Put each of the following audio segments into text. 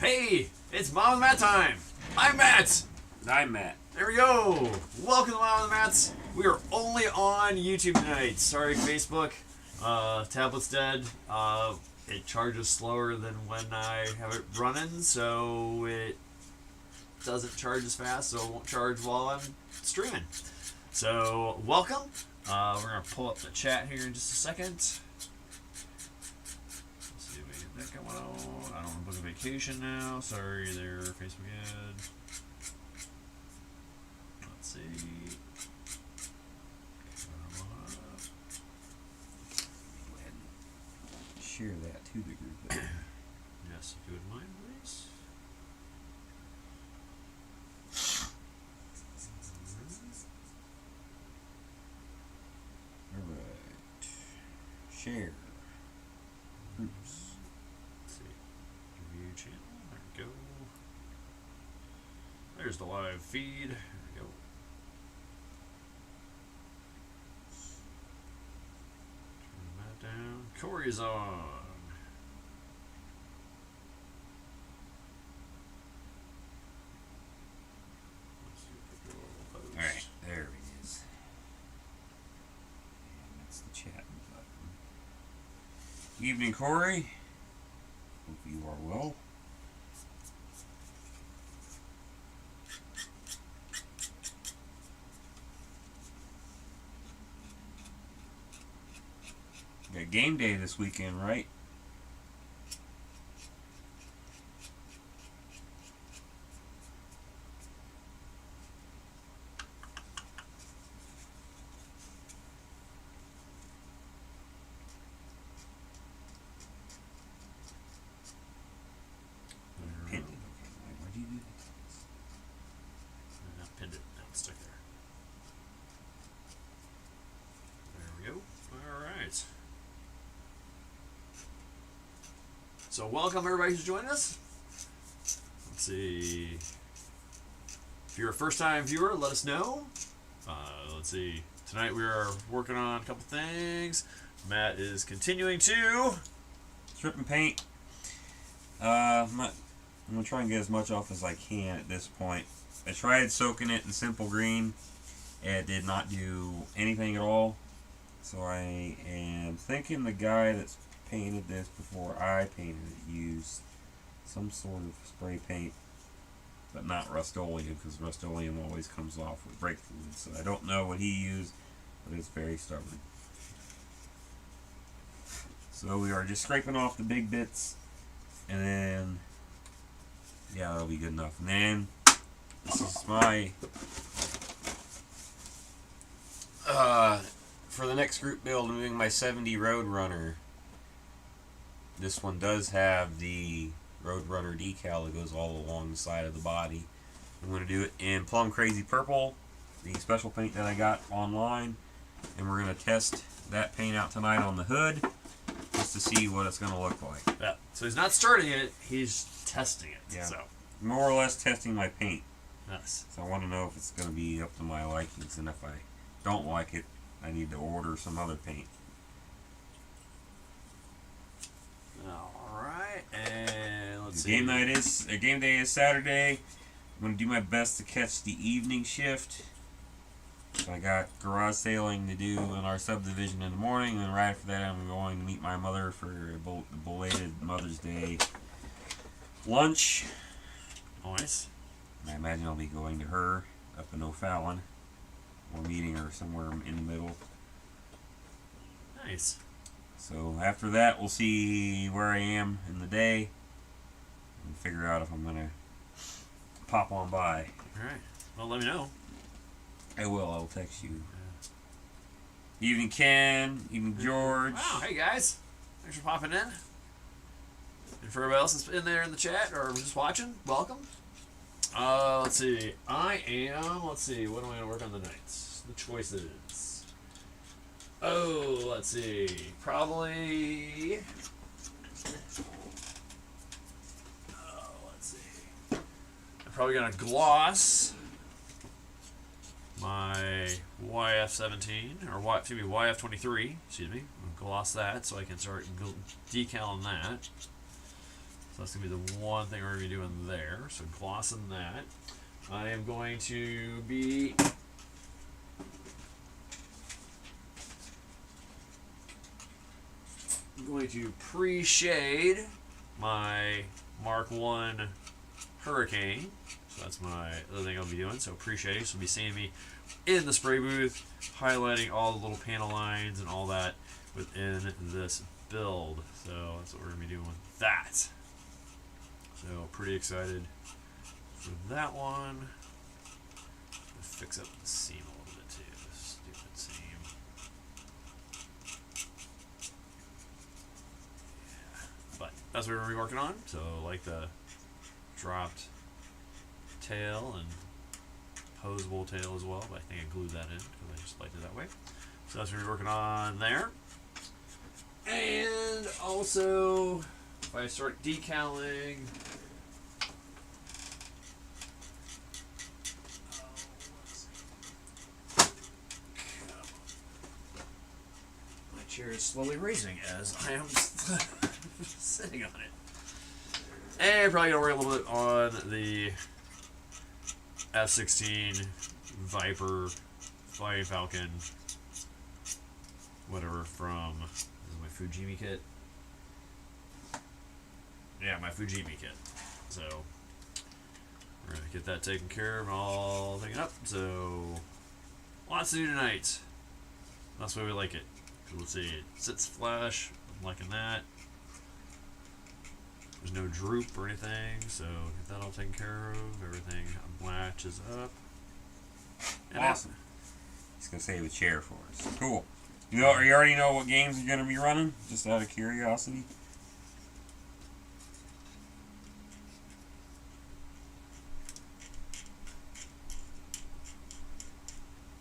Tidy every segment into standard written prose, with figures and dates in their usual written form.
Hey, it's Mom and Matt time. I'm Matt. And I'm Matt. There we go. Welcome to Mom and Matt's. We are only on YouTube tonight. Sorry, Facebook. Tablet's dead. It charges slower than when I have it running, so it doesn't charge as fast, so it won't charge while I'm streaming. So, welcome. We're going to pull up the chat here in just a second. Let's see if we get that going on. I don't want to book a vacation now. Sorry there, Facebook ad. Let's see. Come on up. Go ahead and share that to the group. Yes, if you would mind, please. Alright. Share. Groups. Let's see. Review channel. There we go. There's the live feed. There we go. Turn that down. Corey's on. Let's see if we go post. Alright, there it is. And that's the chat button. Evening, Corey. Hope you are well. Got game day this weekend, right? Pinned it. Okay, why'd you do that? I pinned it. Now it's stuck there. There we go. Alright. So welcome everybody who's joining us. Let's see. If you're a first time viewer, let us know. Let's see. Tonight we are working on a couple things. Matt is continuing to Strip and paint. I'm gonna try and get as much off as I can at this point. I tried soaking it in simple green. It did not do anything at all. So I am thinking the guy that's painted this before I painted it used some sort of spray paint, but not Rust-Oleum, because Rust-Oleum always comes off with brake fluid. So I don't know what he used, but it's very stubborn. So we are just scraping off the big bits, and then yeah, that'll be good enough. And then this is my for the next group build, I'm doing my 70 Roadrunner. This one does have the Roadrunner decal that goes all along the side of the body. I'm going to do it in Plum Crazy Purple, the special paint that I got online, and we're going to test that paint out tonight on the hood just to see what it's going to look like. yeah. So he's not starting it, he's testing it. Yeah. So More or less testing my paint. nice. So I want to know if it's going to be up to my likings, and if I don't like it, I need to order some other paint. Alright, and let's see. Game day is Saturday. I'm going to do my best to catch the evening shift. So I got garage sailing to do in our subdivision in the morning, and then right after that I'm going to meet my mother for a belated Mother's Day lunch. Nice. And I imagine I'll be going to her up in O'Fallon, or meeting her somewhere in the middle. Nice. So after that, we'll see where I am in the day and figure out if I'm going to pop on by. Alright. Well, let me know. I will. I'll text you. Evening Ken. Evening George. Wow, hey guys. Thanks for popping in. And for everybody else that's in there in the chat or just watching, welcome. Let's see. Let's see, what am I going to work on tonight? The choices. Oh, let's see. Probably... let's see. I'm probably going to gloss my YF17, or YF23, excuse me. I'll gloss that so I can start decaling that. So that's going to be the one thing we're going to be doing there. So glossing that. I am going to be pre-shade my Mark 1 Hurricane. So that's my other thing I'll be doing. So pre-shade. So you'll be seeing me in the spray booth, highlighting all the little panel lines and all that within this build. So that's what we're going to be doing with that. So pretty excited for that one. Fix up the seam a little bit too. Stupid seam. Yeah. But that's what we're going to be working on. So like the dropped tail and posable tail as well. But I think I glued that in because I just liked it that way. So that's what we're working on there. And also, if I start decaling, my chair is slowly raising as I am sitting on it. And probably gonna work a little bit on the F-16 Viper Flying Falcon, whatever, from my Fujimi kit. Yeah, my Fujimi kit. So we're gonna get that taken care of and all taken up. So lots to do tonight. That's the way we like it. So let's see. It sits flush. I'm liking that. There's no droop or anything, so get that all taken care of. Everything matches up. And awesome. He's gonna save a chair for us. Cool. You already know what games you're gonna be running? Just out of curiosity.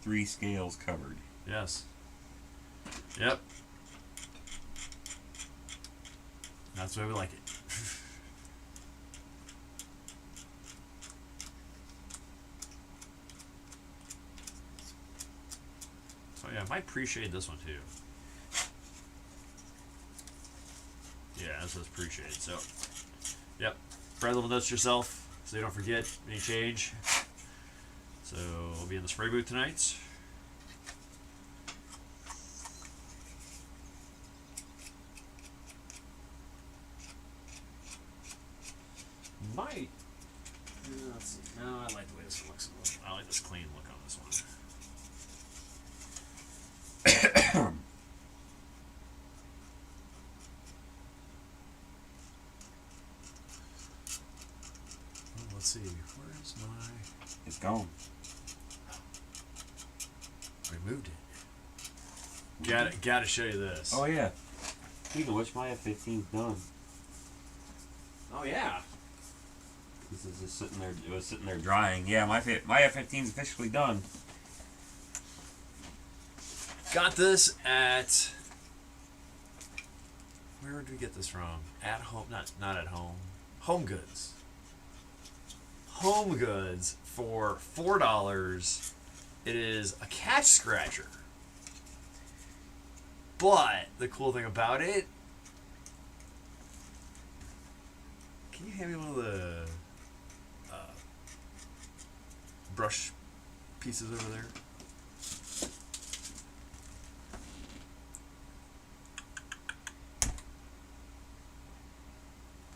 Three scales covered. Yes. Yep. That's the way we like it. So yeah, I might pre-shade this one too. Yeah, this is pre-shade. So, yep. Write little notes yourself so you don't forget any change. So I'll be in the spray booth tonight. Might. Let's see. No, I like the way this looks. I like this clean look on this one. Well, let's see. Where's my? It's gone. Removed it. Gotta show you this. Oh yeah. Speaking of which, my F-15's done. Oh yeah. This is just sitting there. It was sitting there drying. Yeah, my F-15's officially done. Got this at. Where did we get this from? At home, not at home. Home Goods. Home Goods for $4. It is a catch scratcher. But the cool thing about it, can you hand me one of the brush pieces over there?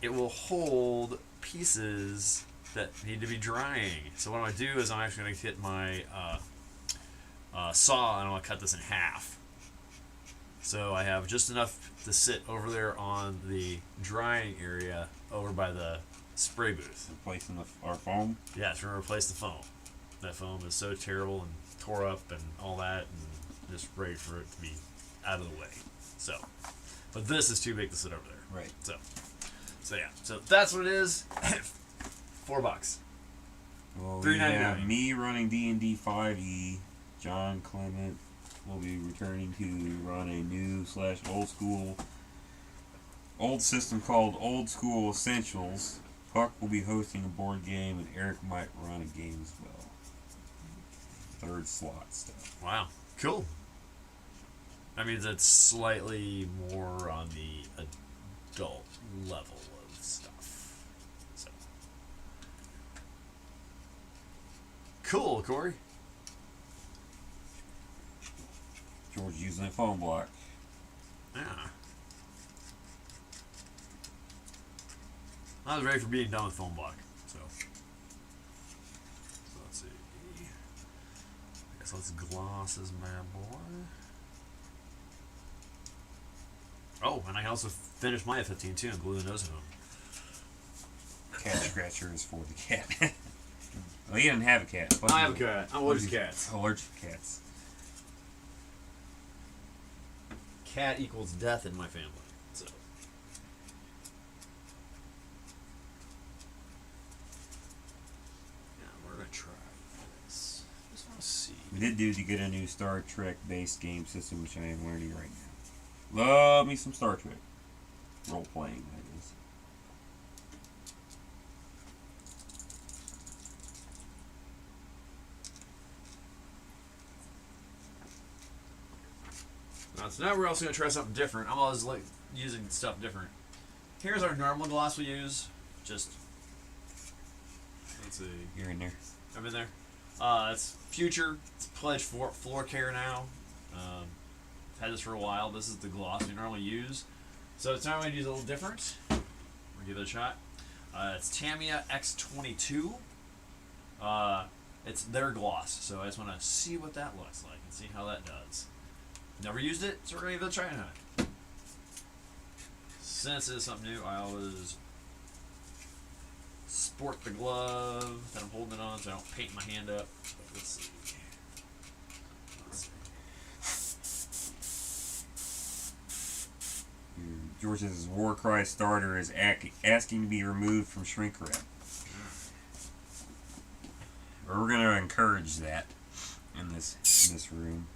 It will hold pieces that need to be drying. So what I'm going to do is I'm actually going to hit my saw and I'm going to cut this in half. So I have just enough to sit over there on the drying area over by the spray booth. Replacing our foam? Yeah, it's going to replace the foam. That foam is so terrible and tore up and all that, and just ready for it to be out of the way. So, but this is too big to sit over there. Right. So yeah. So that's what it is. $4. Well, $3.99. yeah, me running D&D 5e. John Clement will be returning to run a new / old system called Old School Essentials. Puck will be hosting a board game, and Eric might run a game as well. Third slot stuff. Wow. Cool. That means it's slightly more on the adult level of stuff. Cool, Corey. George using that foam block. Yeah. I was ready for being done with foam block. So let's see. I guess let's gloss this bad boy. Oh, and I can also finish my F-15 too and glue the nose of him. Cat scratcher is for the cat. Well, he didn't have a cat. I have a cat. I'm allergic to cats. Allergic to cats. Cat equals death in my family. So. Yeah, we're gonna try this. Just want to see. We did get a new Star Trek based game system, which I am learning right now. Love me some Star Trek. Role playing, that is. So now we're also going to try something different. I'm always like using stuff different. Here's our normal gloss we use. Just, let's see. You're in there. I'm in there. It's Future. It's Pledge Floor Care now. I've had this for a while. This is the gloss we normally use. So it's now going to use a little different. We'll give it a shot. It's Tamiya X22. It's their gloss. So I just want to see what that looks like and see how that does. Never used it, so we're going to give it a try now. Since it's something new, I always sport the glove that I'm holding it on so I don't paint my hand up. But let's see. George's Warcry starter is asking to be removed from shrink wrap. We're going to encourage that in this room.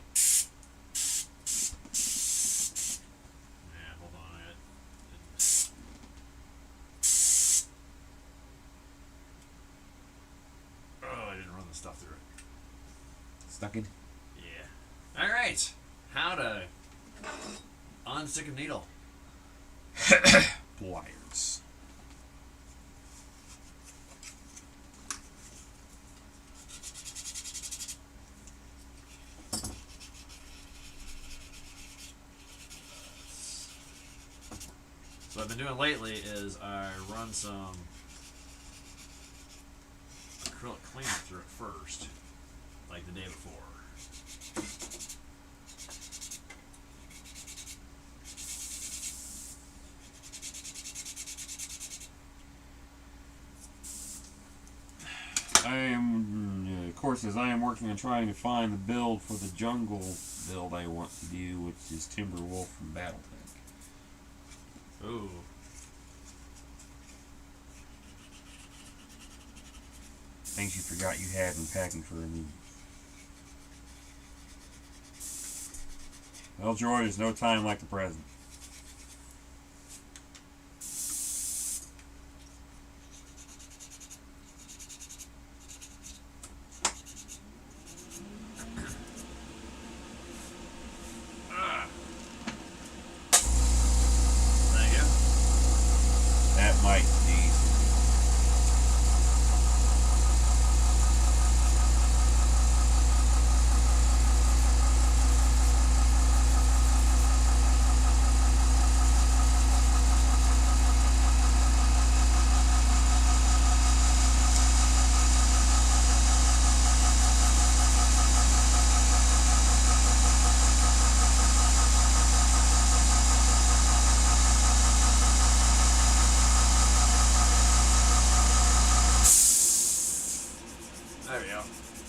Stuff through it. Stuck in? Yeah. Alright. How to unstick a needle. Pliers. So what I've been doing lately is I run some acrylic cleaner through it first, like the day before. As I am working on trying to find the build for the jungle build I want to do, which is Timberwolf from Battletech. Ooh. Things you forgot you had when packing for a move. Well, George, there's no time like the present.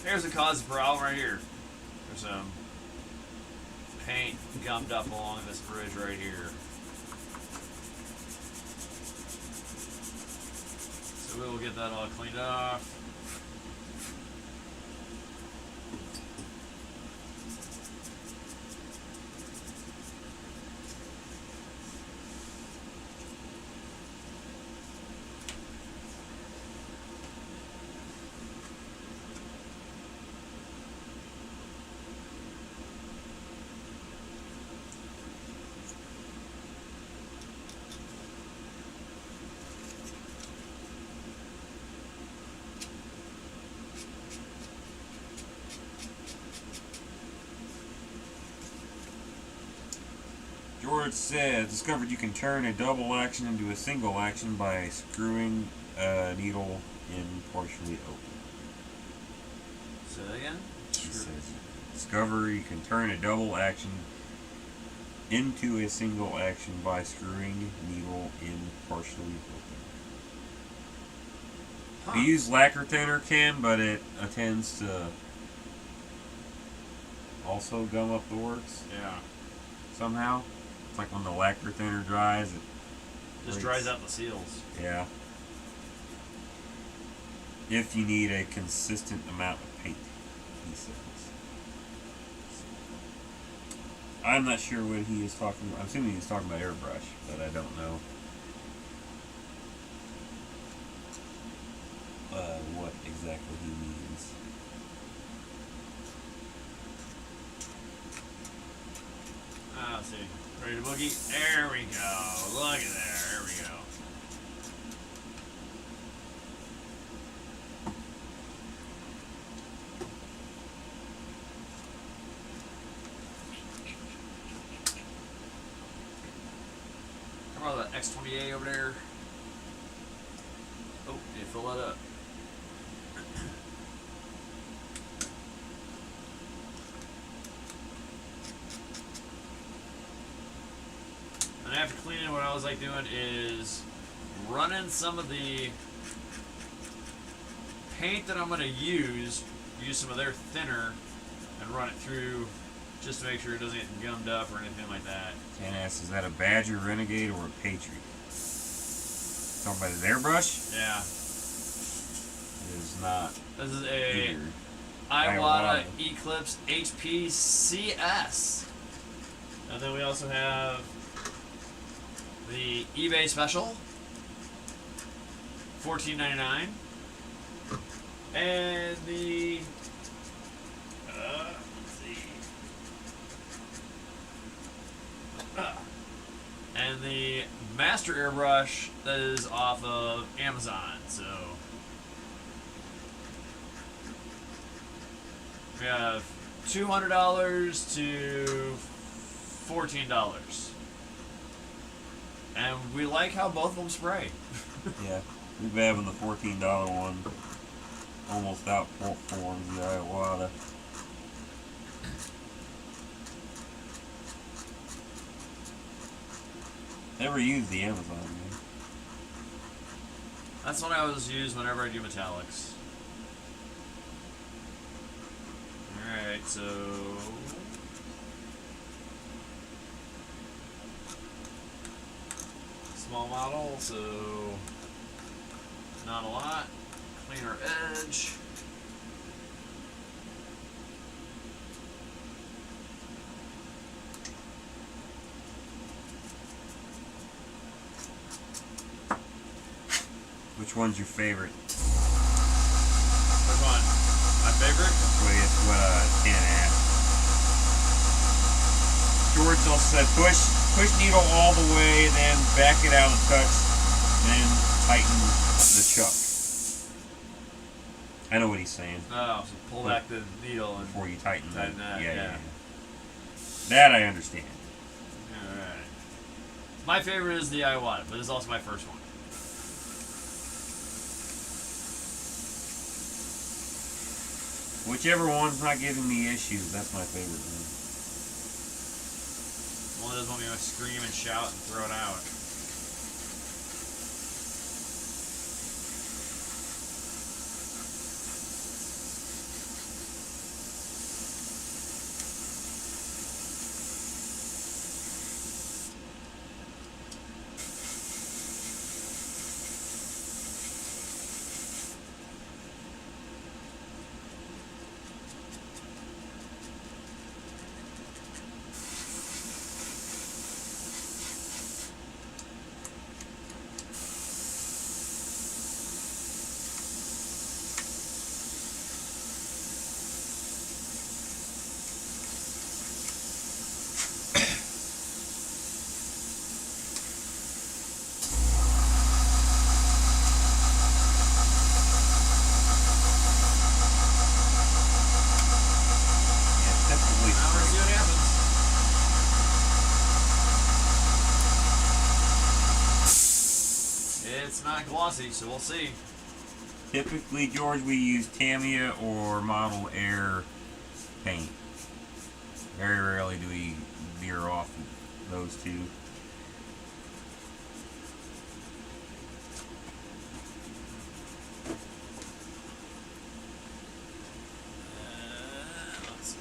Here's the cause of the problem right here. There's some paint gummed up along this bridge right here. So we will get that all cleaned off. George says, discovered you can turn a double action into a single action by screwing a needle in partially open. Say that again? He says, discover you can turn a double action into a single action by screwing needle in partially open. Huh. We use lacquer thinner, Ken, but it tends to also gum up the works Yeah. somehow. It's like when the lacquer thinner dries, it Just breaks. dries out the seals. Yeah. If you need a consistent amount of paint, he says. I'm not sure what he is talking about. I'm assuming he's talking about airbrush, but I don't know what exactly he means. Let's see. Ready to boogie? There we go. Look at there. There we go. Come on, that X28 over there. Oh, you fill that up. And after cleaning, what I was like doing is running some of the paint that I'm going to use some of their thinner, and run it through just to make sure it doesn't get gummed up or anything like that. Ken asks, is that a Badger Renegade or a Patriot? Talking about his airbrush? Yeah. It is not This is a either. Iwata Eclipse HP CS. And then we also have the eBay special, $14.99, and the let's see, and the Master Airbrush that is off of Amazon. So we have $200 to $14. And we like how both of them spray. Yeah. We've been having the $14 one almost outperforms the Iwata. Never used the Amazon, man. That's what I always use whenever I do metallics. Alright, so small model, so not a lot. Cleaner edge. Which one's your favorite? Which one? My favorite? That's what Ken asked. George also said push needle all the way, then back it out a touch, then tighten the chuck. I know what he's saying. Oh, so pull back the needle and Before you tighten Tighten that, yeah. That I understand. Alright. My favorite is the Iwata, but it's also my first one. Whichever one's not giving me issues, that's my favorite one. One that doesn't want me to scream and shout and throw it out. it's not glossy, so we'll see. Typically, George, we use Tamiya or Model Air paint. Very rarely do we veer off those two. Let's see.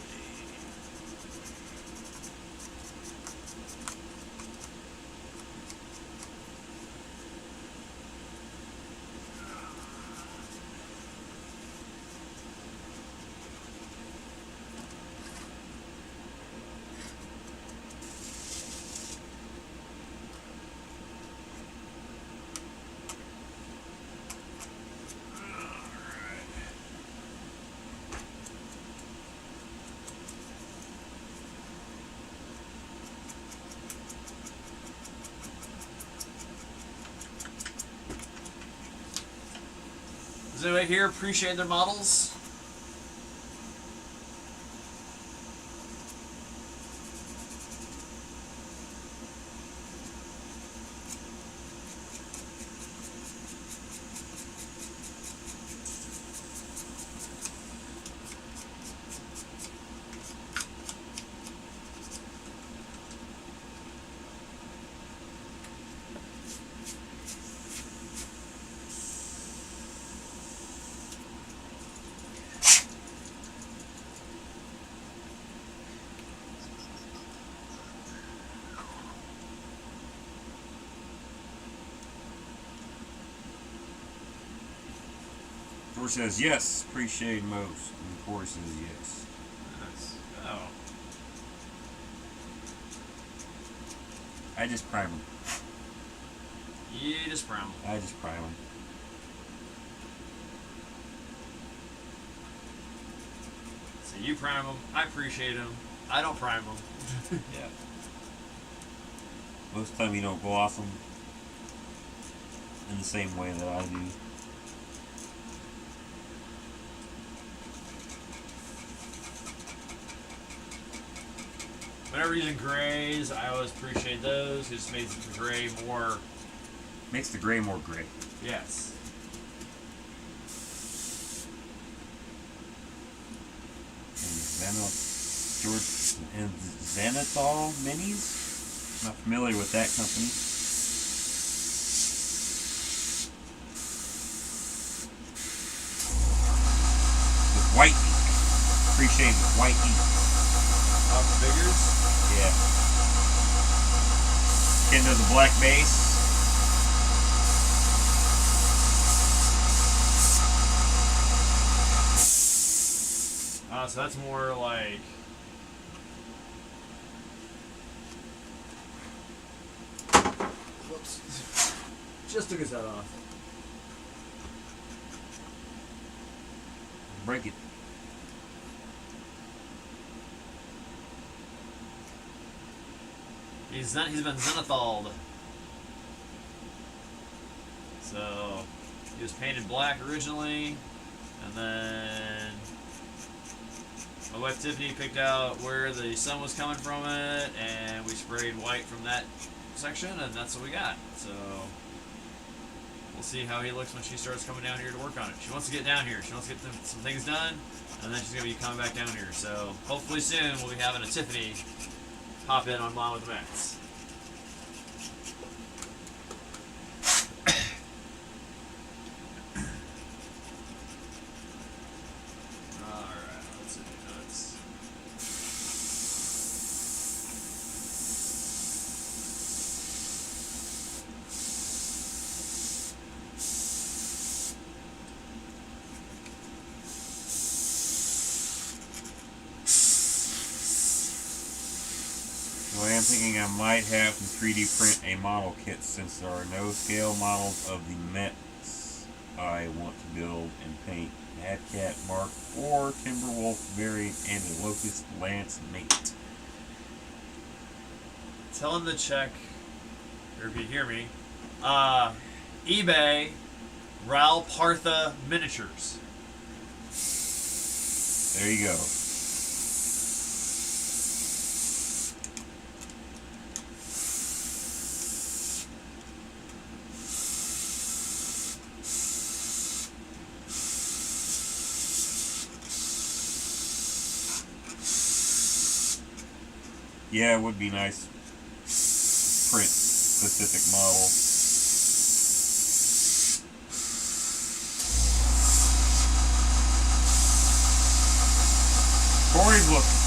Does anybody here appreciate their models? George says yes, appreciate most. And Corey says yes. Nice. Oh. I just prime them. You just prime them. I just prime them. So you prime them. I appreciate them. I don't prime them. Yeah. Most of the time you don't gloss them in the same way that I do. Whenever using grays, I always appreciate those. It just makes the gray more. Makes the gray more gray. Yes. And Zenithal minis. Not familiar with that company. With white ink. Appreciate the white ink. Figures. Yeah. Ken does a black base. So that's more like. Whoops. Just took his head off. Break it. He's been Zenithal'd. So he was painted black originally, and then my wife Tiffany picked out where the sun was coming from it, and we sprayed white from that section, and that's what we got. So we'll see how he looks when she starts coming down here to work on it. She wants to get down here. She wants to get some things done, and then she's going to be coming back down here. So hopefully soon we'll be having a Tiffany hop in on Mom with the Mats. Alright, let's see. So I am thinking I might have to 3D print a model kit since there are no scale models of the Mets I want to build and paint. Mad Cat Mark or Timberwolf variant and a Locust Lance mate. Tell him to check, or if you hear me, eBay, Ral Partha Miniatures. There you go. Yeah, it would be nice. Print specific model. Corey's looking.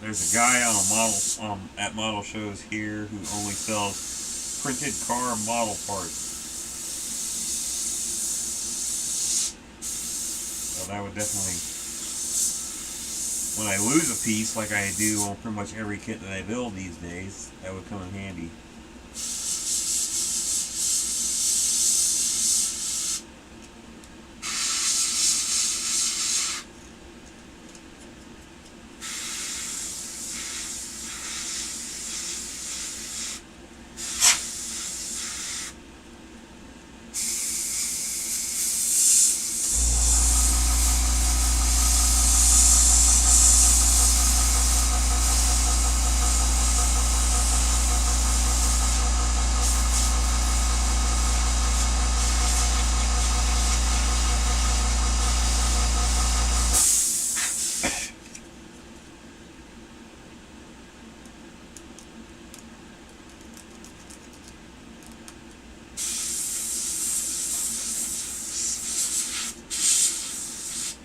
There's a guy on a model at model shows here who only sells printed car model parts. So that would definitely, when I lose a piece like I do on pretty much every kit that I build these days, that would come in handy.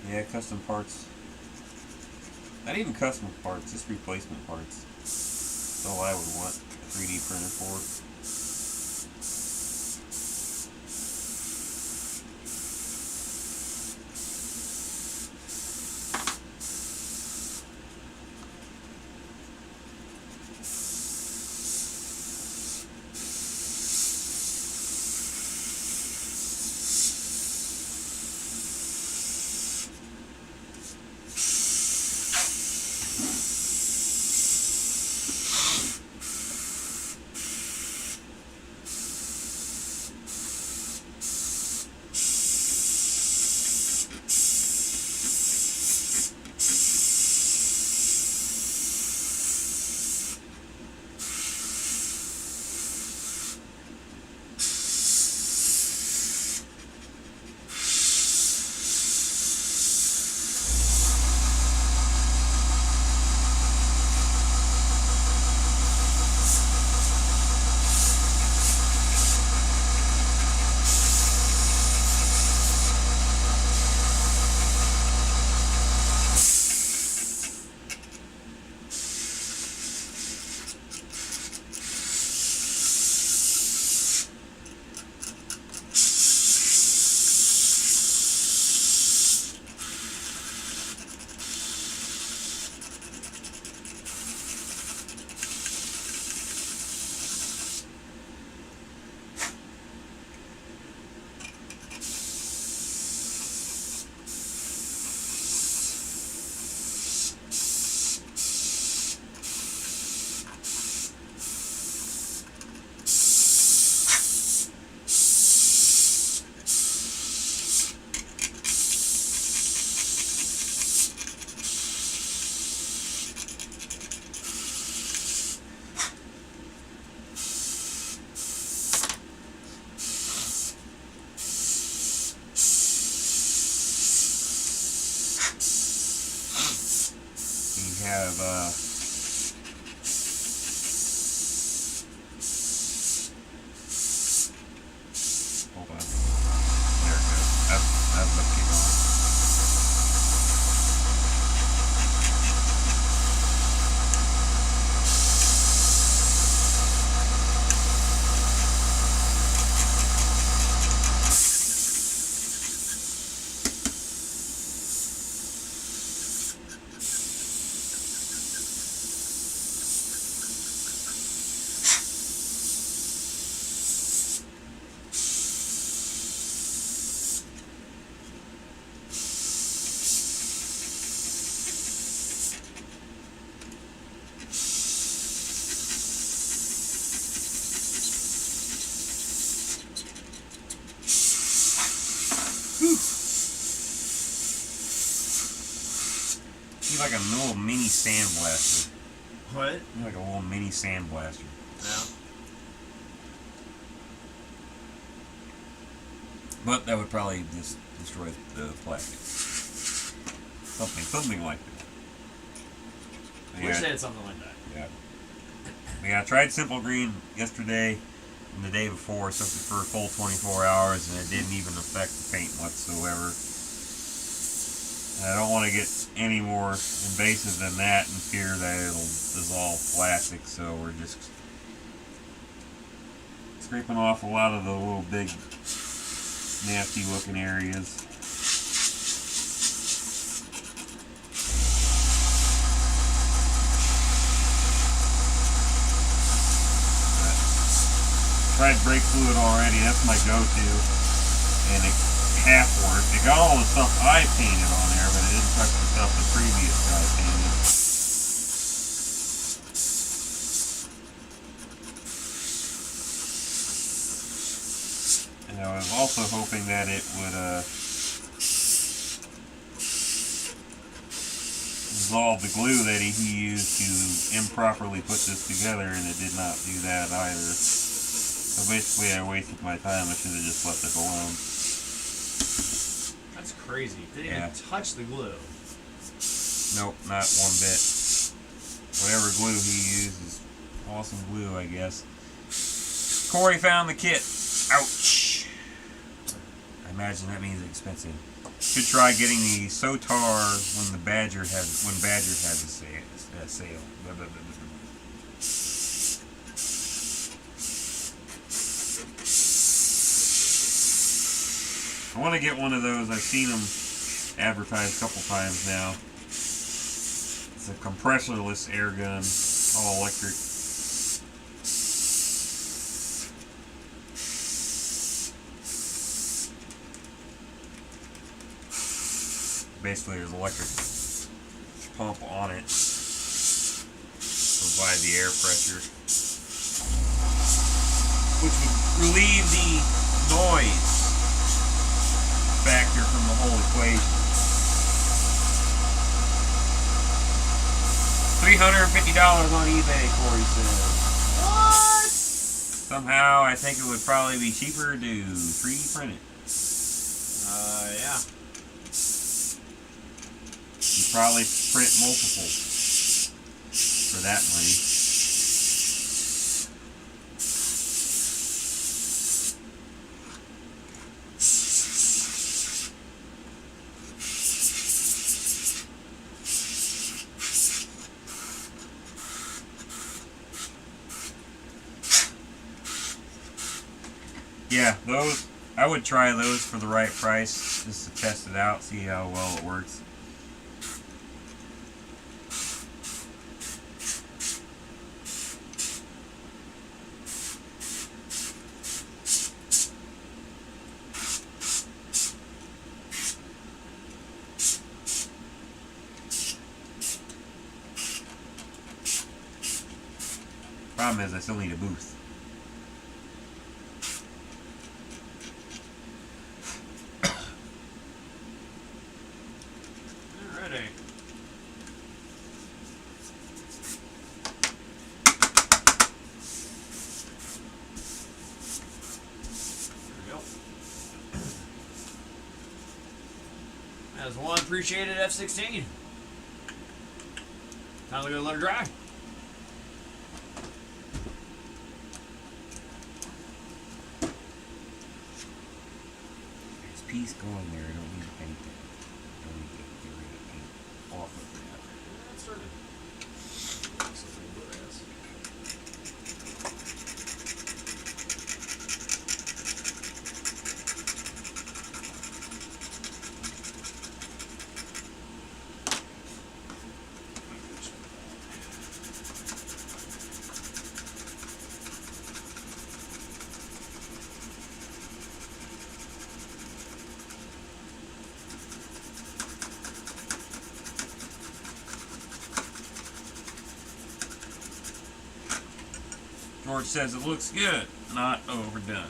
Yeah, custom parts. Not even custom parts, just replacement parts. That's all I would want a 3D printer for. We have hold on. There it goes. That's up keep on. like a little mini sandblaster. What? Like a little mini sandblaster. Yeah. But that would probably just destroy the plastic. Something like that. Wish they had something like that. Yeah. Yeah, I tried Simple Green yesterday and the day before. It took it for a full 24 hours and it didn't even affect the paint whatsoever. And I don't want to get any more invasive than that and fear that it'll dissolve plastic, so we're just scraping off a lot of the little big nasty looking areas. Tried brake fluid already, that's my go-to, and it half worked. It got all the stuff I painted on there, but it didn't touch the stuff the previous guy painted. And I was also hoping that it would dissolve the glue that he used to improperly put this together, and it did not do that either. So basically I wasted my time. I should have just left it alone. That's crazy. Didn't Yeah. even touch the glue. Nope, not one bit. Whatever glue he used is awesome glue, I guess. Corey found the kit. Ouch. I imagine that means expensive. Should try getting the Sotar when Badger has a sale. Blah, blah, blah, blah. I want to get one of those. I've seen them advertised a couple times now. It's a compressorless air gun, all electric. Basically, there's an electric pump on it to provide the air pressure, which would relieve the noise factor from the whole equation. $350 on eBay, Corey says. What? Somehow, I think it would probably be cheaper to 3D print it. Yeah. You probably print multiple for that money. Yeah, those, I would try those for the right price, just to test it out, see how well it works. Problem is, I still need a booth. Alrighty. There we go. As one appreciated F-16. Time to go let her dry. There's piece going there, I don't need to paint that. I don't need to get rid of paint off of that. That's started. George says it looks good, not overdone.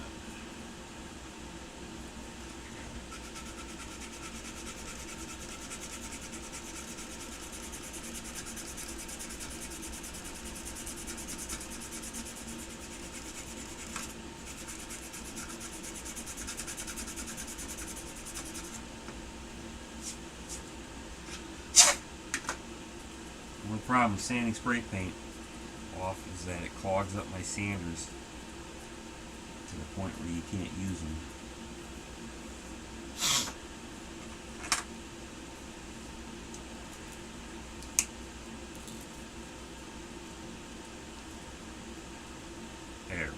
problem with sanding spray paint off is that it clogs up my sanders to the point where you can't use them. There we go.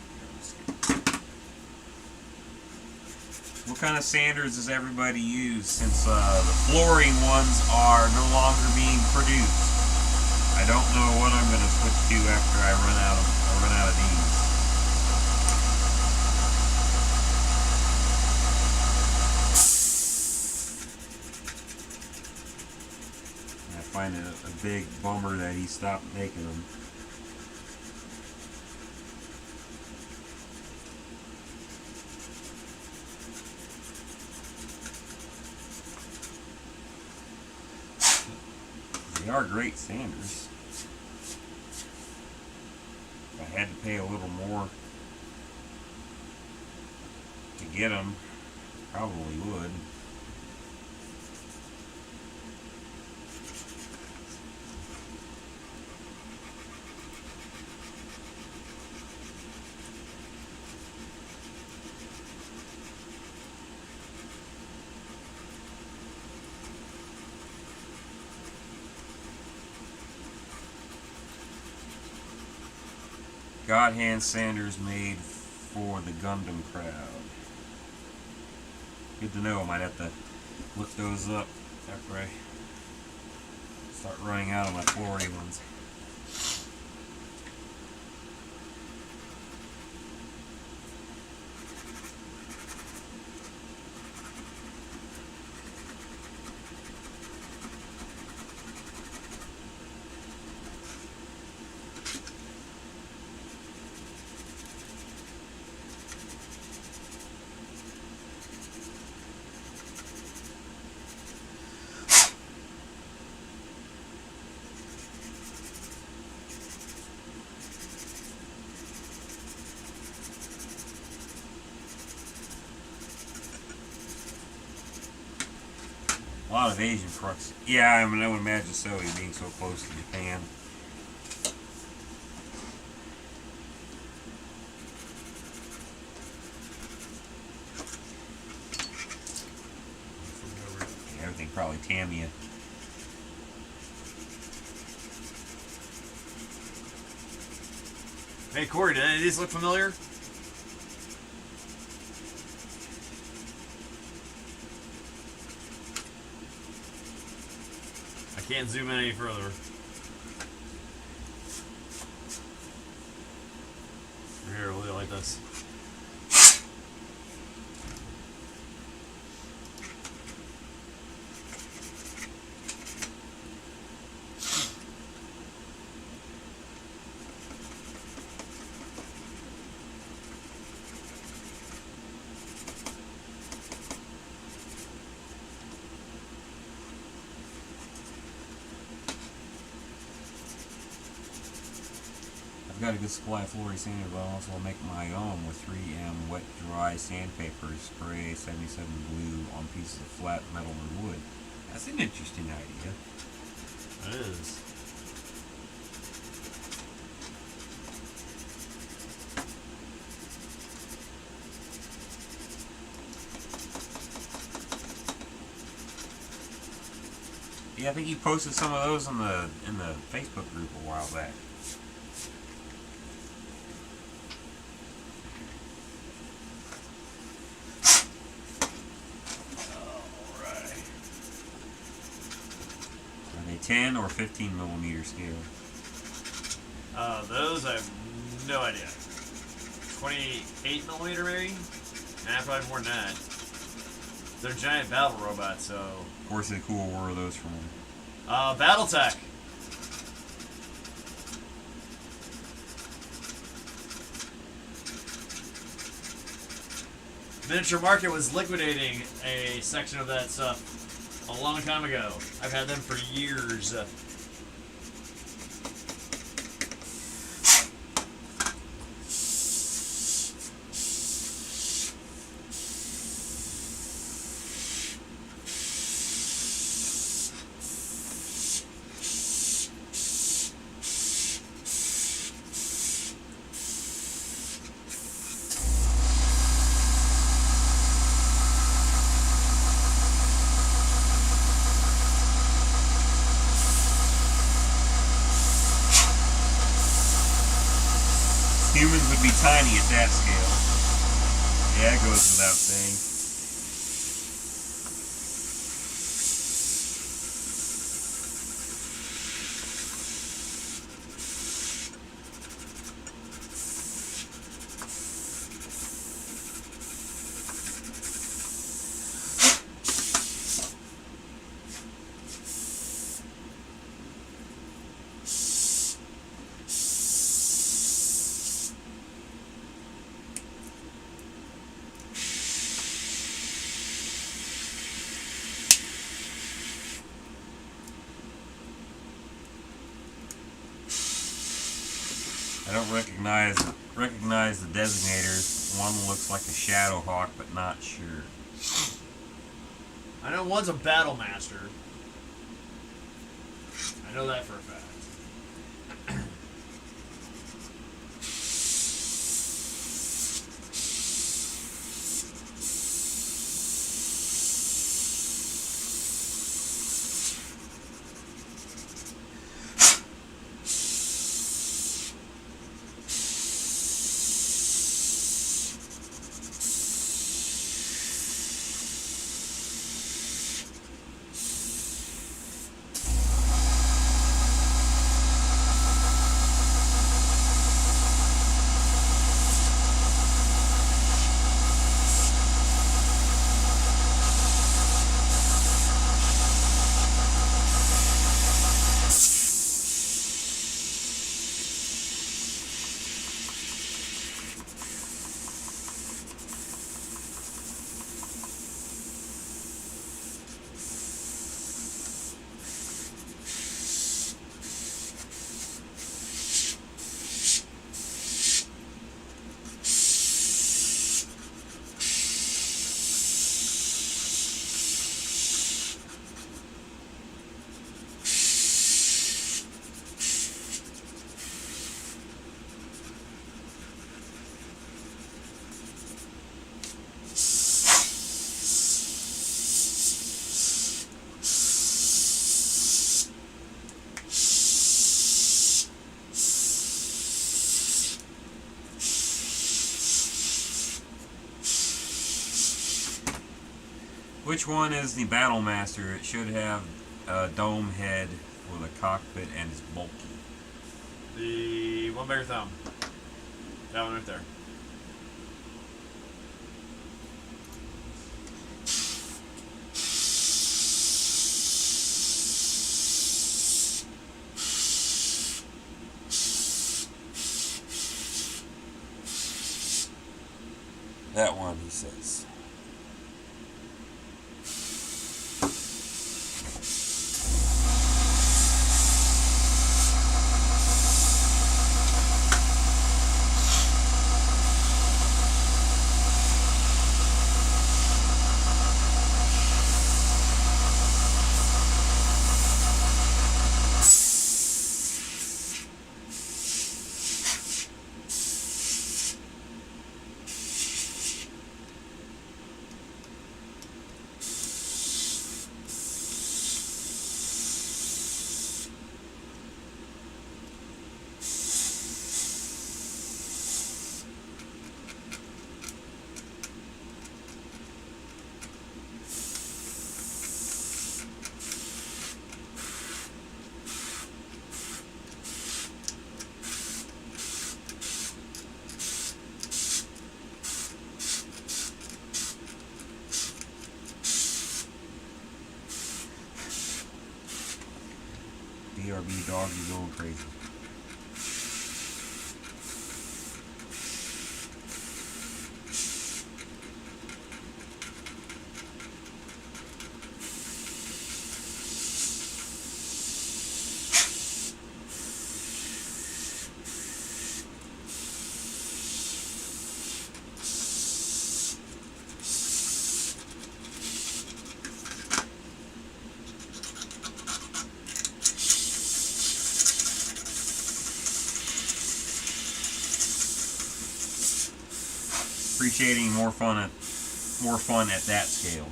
What kind of sanders does everybody use since the flooring ones are no longer being produced? I don't know what I'm going to switch to after I run out of these. I find it a big bummer that he stopped making them. They are great sanders. If I had to pay a little more to get them, probably would. God hand sanders made for the Gundam crowd. Good to know. I might have to look those up after I start running out of my flooring ones. A lot of Asian trucks. Yeah, I would imagine so, being so close to Japan. Yeah, everything probably Tamiya. Hey Corey, do any of these look familiar? I can't zoom in any further. Here, we'll do it like this. I've got a good supply of Flory sander, but I also make my own with 3M wet dry sandpaper. Spray 77 glue on pieces of flat metal or wood. That's an interesting idea. It is. Yeah, I think you posted some of those in the Facebook group a while back. Alright. Are they 10 or 15 millimeter scale? Those I have no idea. 28 millimeter maybe? Nah, probably more than that. They're giant battle robots, so. Of course, they're cool. Where are those from? Battletech. Miniature Market was liquidating a section of that stuff a long time ago. I've had them for years. Humans would be tiny at that scale. Yeah, it goes without saying. I don't recognize the designators. One looks like a Shadowhawk, but not sure. I know one's a Battle Master. I know that for a fact. Which one is the Battle Master? It should have a dome head for the cockpit and is bulky. The one by your thumb. That one right there. That one, he says. BRB dog, you going crazy. Appreciating more fun at that scale.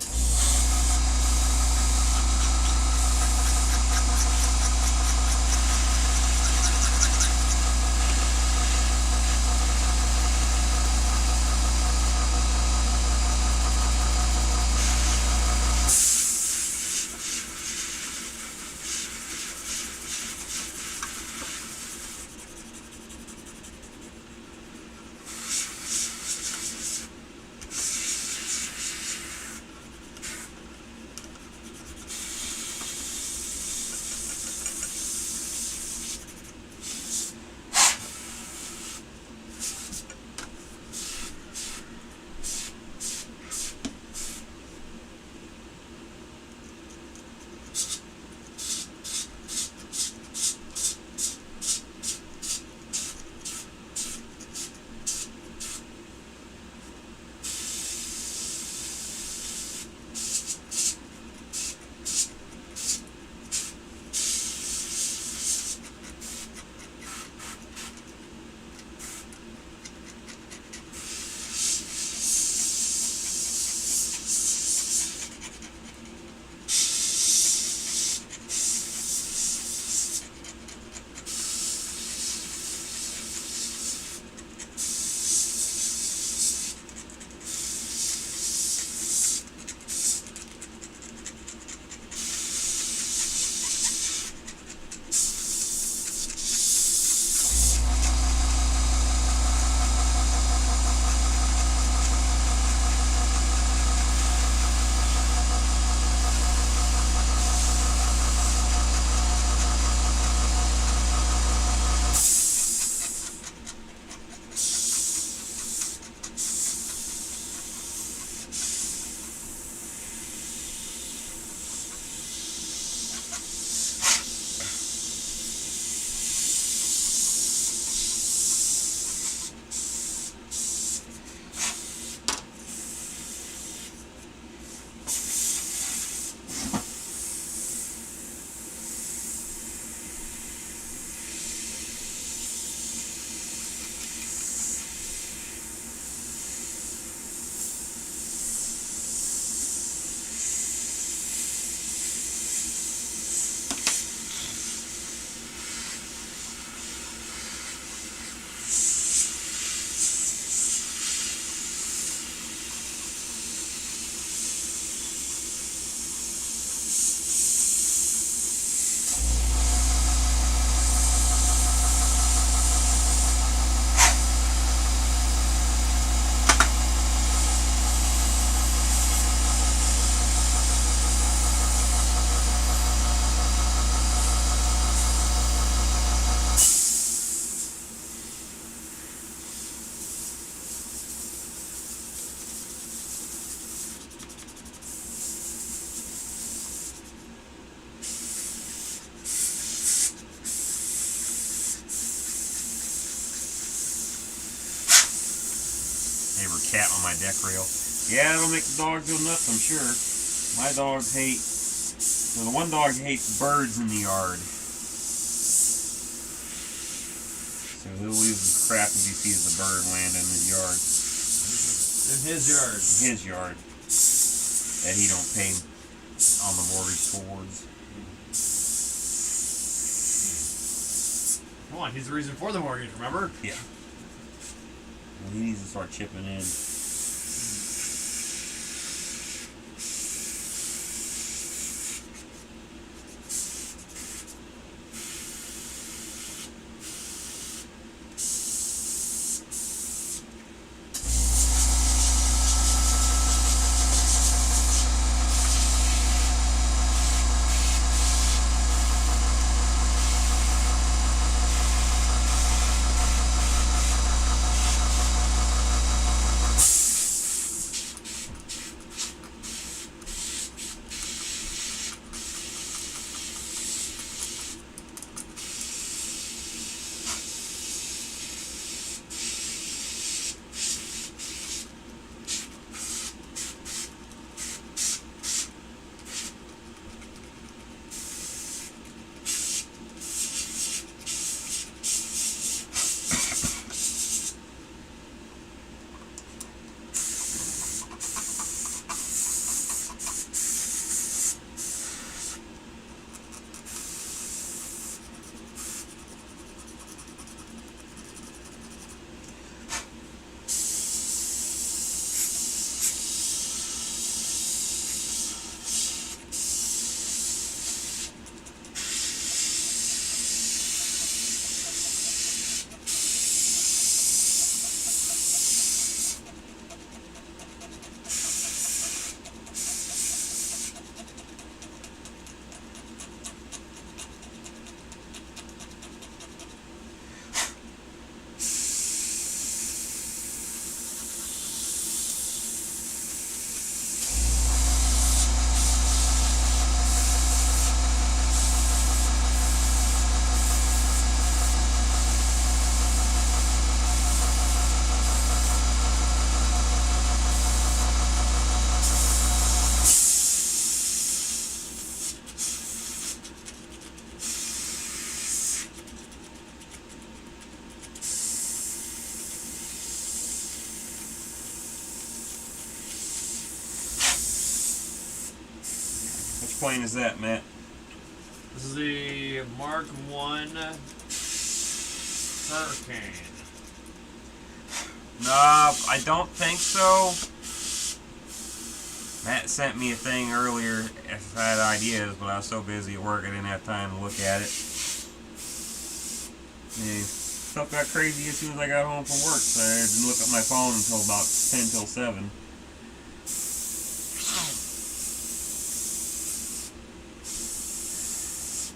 neighbor cat on my deck rail. Yeah, it'll make the dog go nuts, I'm sure. My dogs hate. Well, the one dog hates birds in the yard. So he'll lose his crap if he sees a bird land in his yard. In his yard. In his yard. That he don't pay on the mortgage towards. Come on, he's the reason for the mortgage, remember? Yeah. Well, he needs to start chipping in. Which plane is that, Matt? This is the Mark 1 Hurricane. Nah, I don't think so. Matt sent me a thing earlier if I had ideas, but I was so busy at work I didn't have time to look at it. Yeah, stuff got crazy as soon as I got home from work, so I didn't look at my phone until about 10 till 7.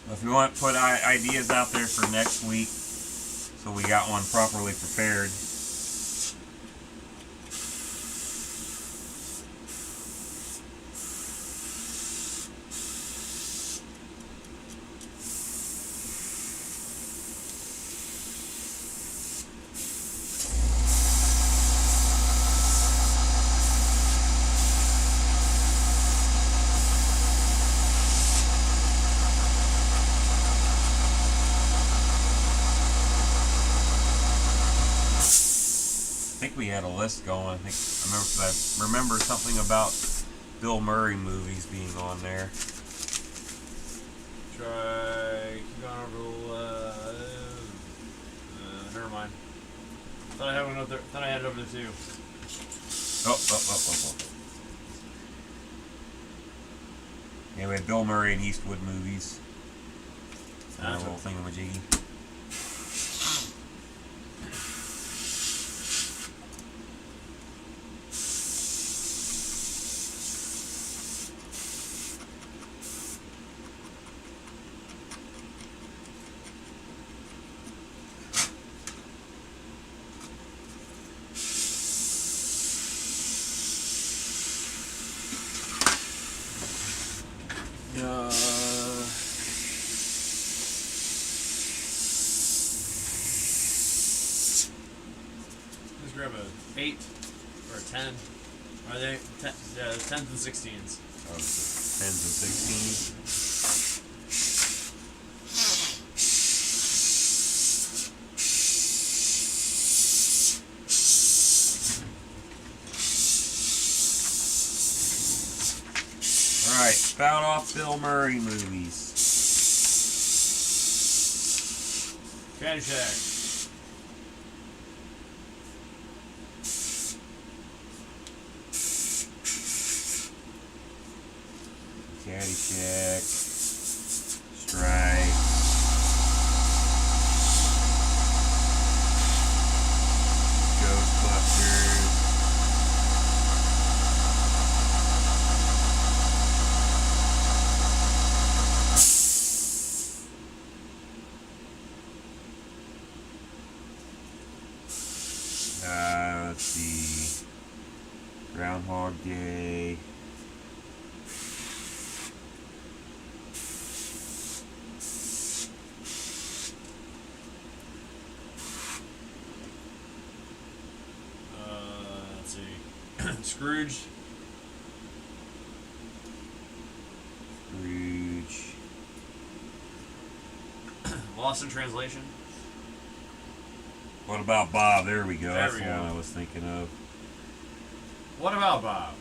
If you want to put ideas out there for next week, so we got one properly prepared. I think we had a list going. I remember something about Bill Murray movies being on there. Try keep going over. Never mind. Thought I had one up there. Thought I had it over there too. Oh. Yeah, we had Bill Murray and Eastwood movies. And a little thingamajiggy. Let's grab a 8. or 10. Are they 10? Yeah, 10s and 16s. Oh, 10s and 16s. Alright, spout off Bill Murray movies. Caddyshack. Caddyshack. Strike. Ghostbusters. Let's see. Groundhog Day. Let's see. Scrooge. Scrooge. Lost in Translation. What about Bob? There we go. There That's we the go. one I was thinking of. What about Bob?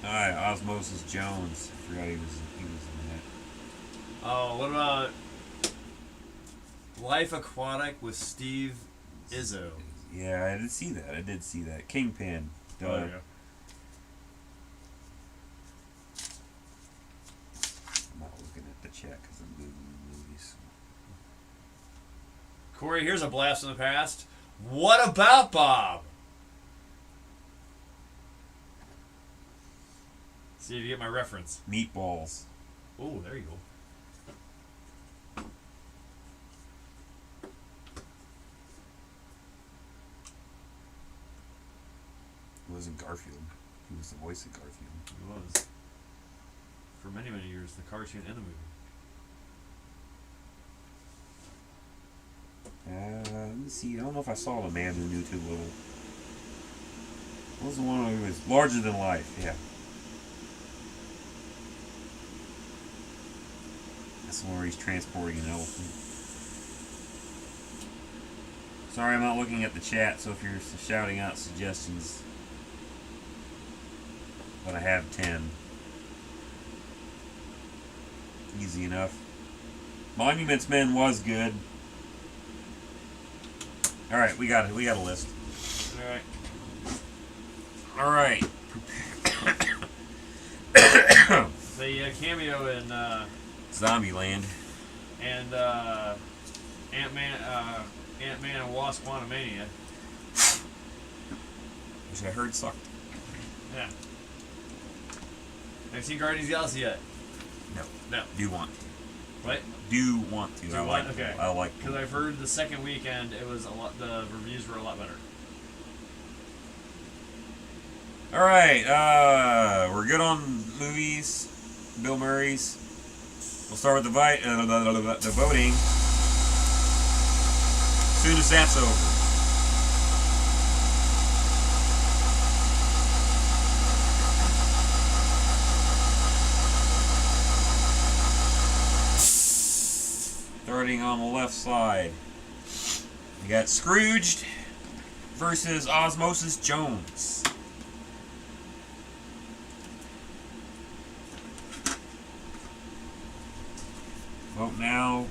Alright, Osmosis Jones. I forgot he was in that. Oh, what about Life Aquatic with Steve Izzo? Yeah, I did see that. I did see that. Kingpin. Duh. Oh, yeah. I'm not looking at the chat because I'm Googling movies. Corey, here's a blast from the past. What about Bob? See if you get my reference. Meatballs. Oh, there you go. It wasn't Garfield. He was the voice of Garfield. He was. For many, many years, the cartoon and the movie. Let me see. I don't know if I saw The Man Who Knew Too Little. What was the one who was larger than life? Yeah. That's the one where he's transporting an elephant. Sorry, I'm not looking at the chat, so if you're shouting out suggestions. But I have 10. Easy enough. Monuments Men was good. Alright, we got it. We got a list. Alright. Alright. The cameo in Zombieland. and Ant-Man and Wasp: Quantumania. Which I heard sucked. Yeah. Have you seen Guardians of the Galaxy yet? No. No. Do want to. What? Do want to. Do I you like want? Okay. I like Because I've heard the second weekend it was a lot. The reviews were a lot better. Alright, we're good on movies. Bill Murray's. We'll start with the voting. As soon as that's over. Starting on the left side. We got Scrooged versus Osmosis Jones. Vote now,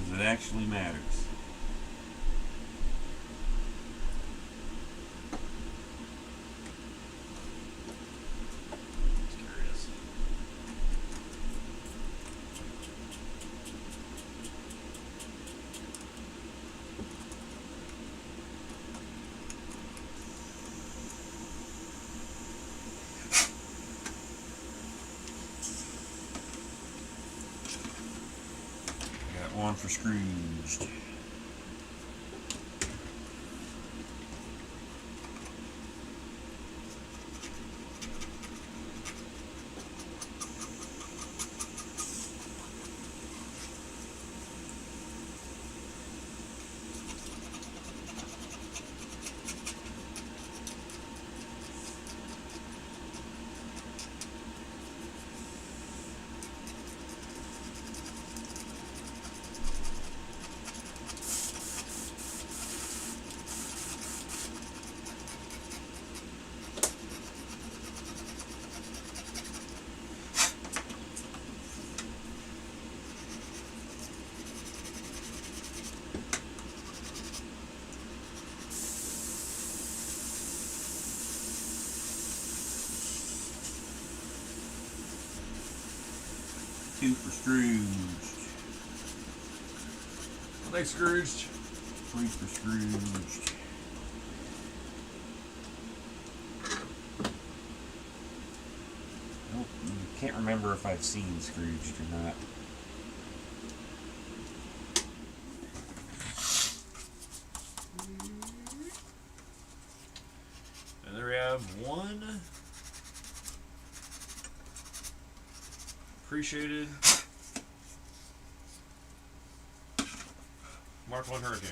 because it actually matters. Just curious. One for Scrooged. Two for Scrooged. Thanks, Scrooged. Three for Scrooged. Nope, can't remember if I've seen Scrooged or not. And there we have one. Appreciated. Mark 1 Hurricane.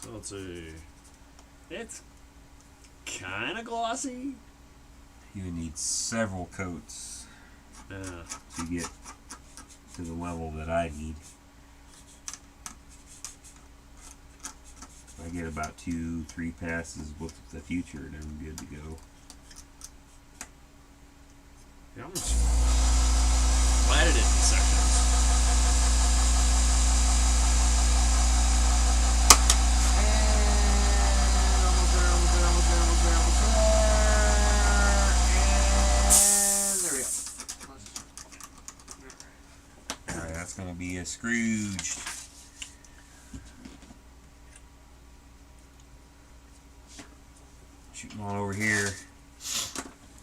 So let's see. It's kind of glossy. You would need several coats to get to the level that I need. If I get about 2-3 passes with the future, then I'm good to go. Yeah, I'm just flatted it in sections. And almost there. And there we go. Alright, that's going to be a Scrooged. Shooting on over here.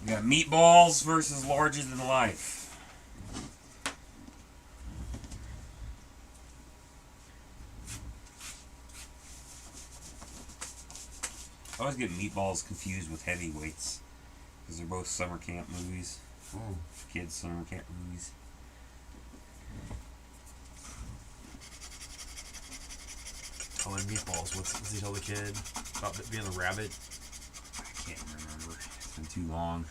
We got Meatballs versus Larger Than Life. I always get Meatballs confused with Heavyweights because they're both summer camp movies. Oh. Kids' summer camp movies. Oh, and Meatballs. What's he tell the kid about being a rabbit? I can't remember. It's been too long.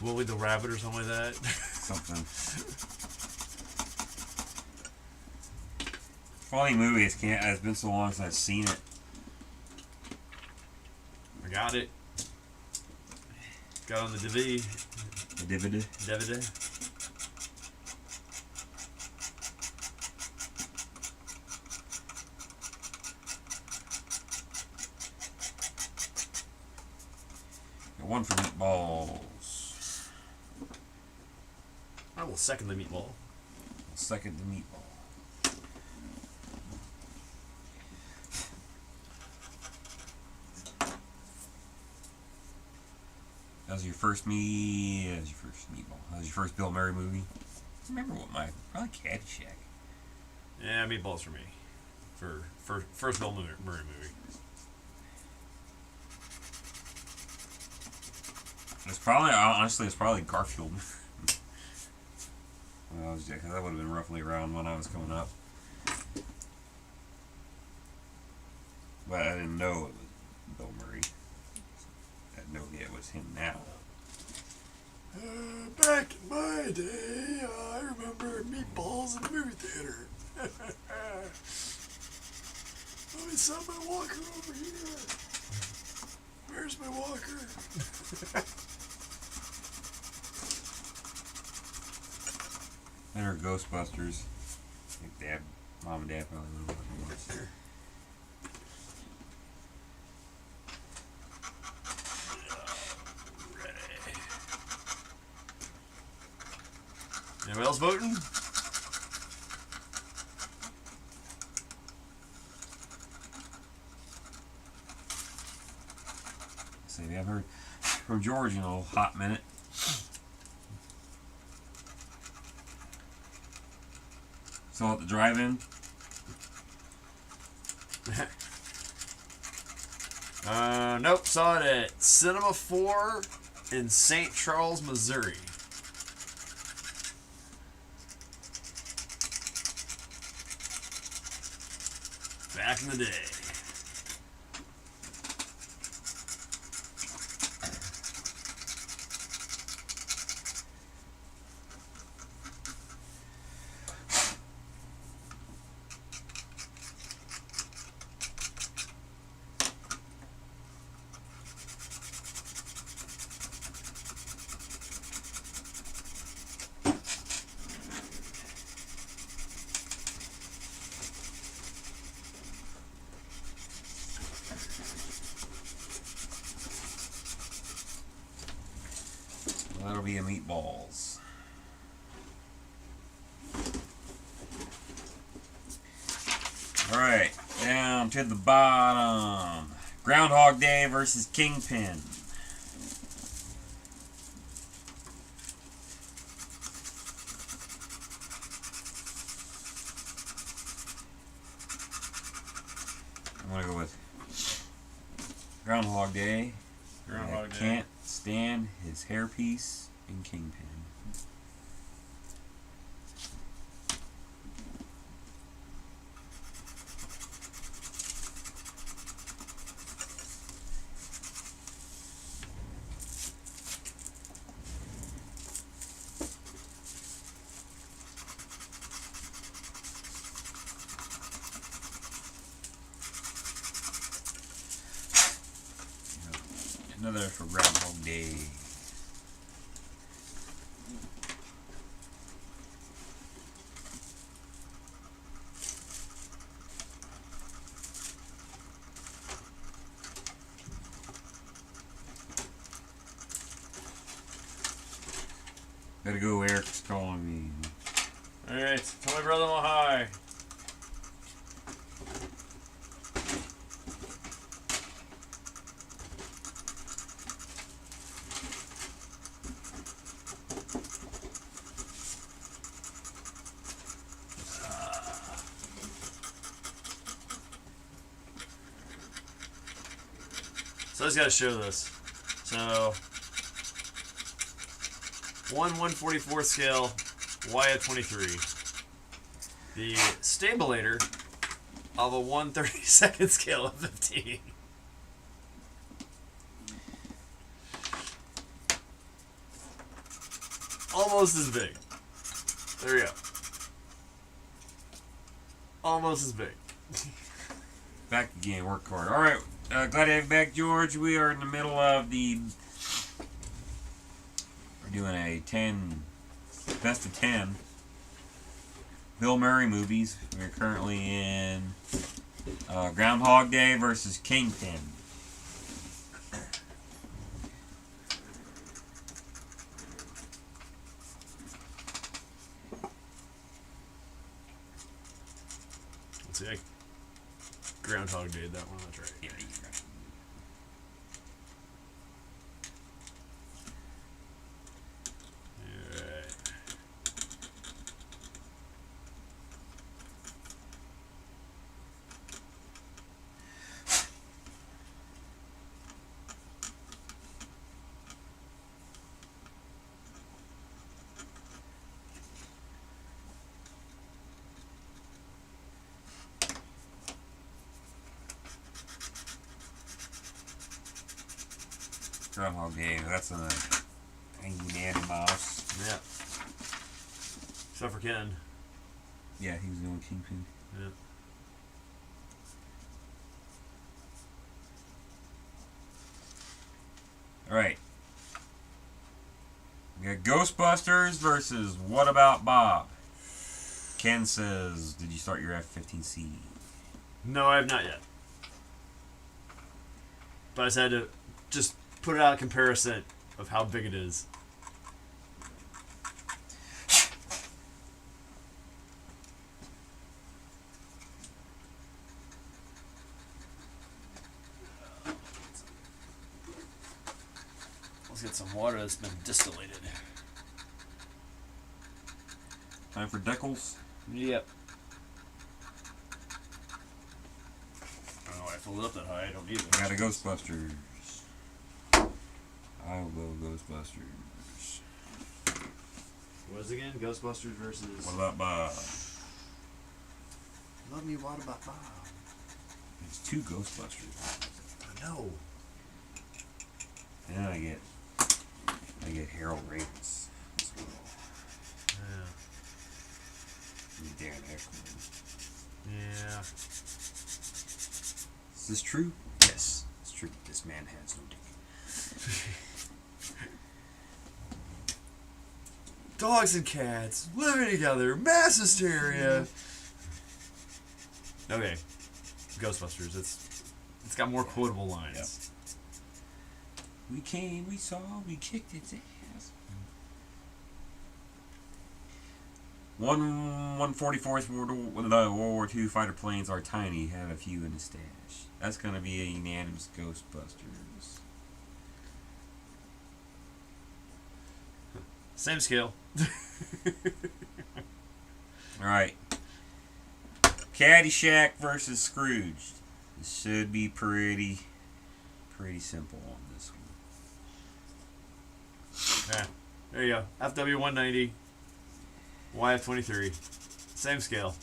Willie the Rabbit or something like that? Something. Funny movie. It's been so long since I've seen it. I got it. Got on the DVD. The DVD. DVD. Got one for Meatballs. I will second the meatball. Second the Meatball. That was your first Meatball. That was your first Bill Murray movie. I don't remember what my probably Caddyshack. Yeah, meatballs for me. For first Bill Murray movie. It's probably Garfield. Well, because that would have been roughly around when I was coming up. But I didn't know it was Bill Murray. I had no idea it was him now. Back in my day, I remember meatballs in the movie theater. I saw my walker over here. Where's my walker? And her Ghostbusters. I think Mom and Dad probably know what it was. voting? See, we haven't heard from George in a hot minute. Still at the drive-in. Nope. Saw it at Cinema 4 in St. Charles, Missouri. Back in the day. That'll be a meatballs. Alright, down to the bottom. Groundhog Day versus Kingpin. I'm gonna go with Groundhog Day. Groundhog Day. Can't stand his hairpiece in Kingpin. Another for Groundhog Day. Gotta go, Eric's calling me. Alright, tell my brother I'm hi. So I just gotta show this. So 1/144 scale, Y of 23. The stabulator of a 1/32 scale of 15. Almost as big. There we go. Almost as big. Back again, work hard. Alright, glad to have you back, George. We are in the middle of the... We're doing a 10... Best of 10 Bill Murray movies. We're currently in Groundhog Day versus Kingpin. Let's see, I Groundhog Day that one, that's right. Yeah, you're right. Alright. Groundhog Day, that's a Angry Dandy Mouse. Yeah. Except for Ken. Yeah, he was the only Kingpin. Yeah. Alright. We got Ghostbusters versus What About Bob? Ken says, did you start your F-15C? No, I have not yet. But I just had to just put it out of comparison of how big it is. Let's get some water that's been distillated. Time for decals. Yep. I don't know why I filled it up that high. I don't need it. I got a Ghostbusters. I'll go Ghostbusters. What is it again? Ghostbusters versus. What up, Bob? Love me, what about Bob? There's 2 Ghostbusters. I know. And I get Harold Ramis as well. Yeah. And Dan Aykroyd. Yeah. Is this true? Yes, it's true. This man has no dick. Dogs and cats living together, mass hysteria. Okay, Ghostbusters. It's got more quotable lines. Yep. We came, we saw, we kicked its ass. 144th World War II fighter planes are tiny, have a few in the stash. That's gonna be a unanimous Ghostbusters. Same scale. Alright. Caddyshack versus Scrooge. This should be pretty simple on this one. Yeah. There you go. FW 190. YF 23. Same scale.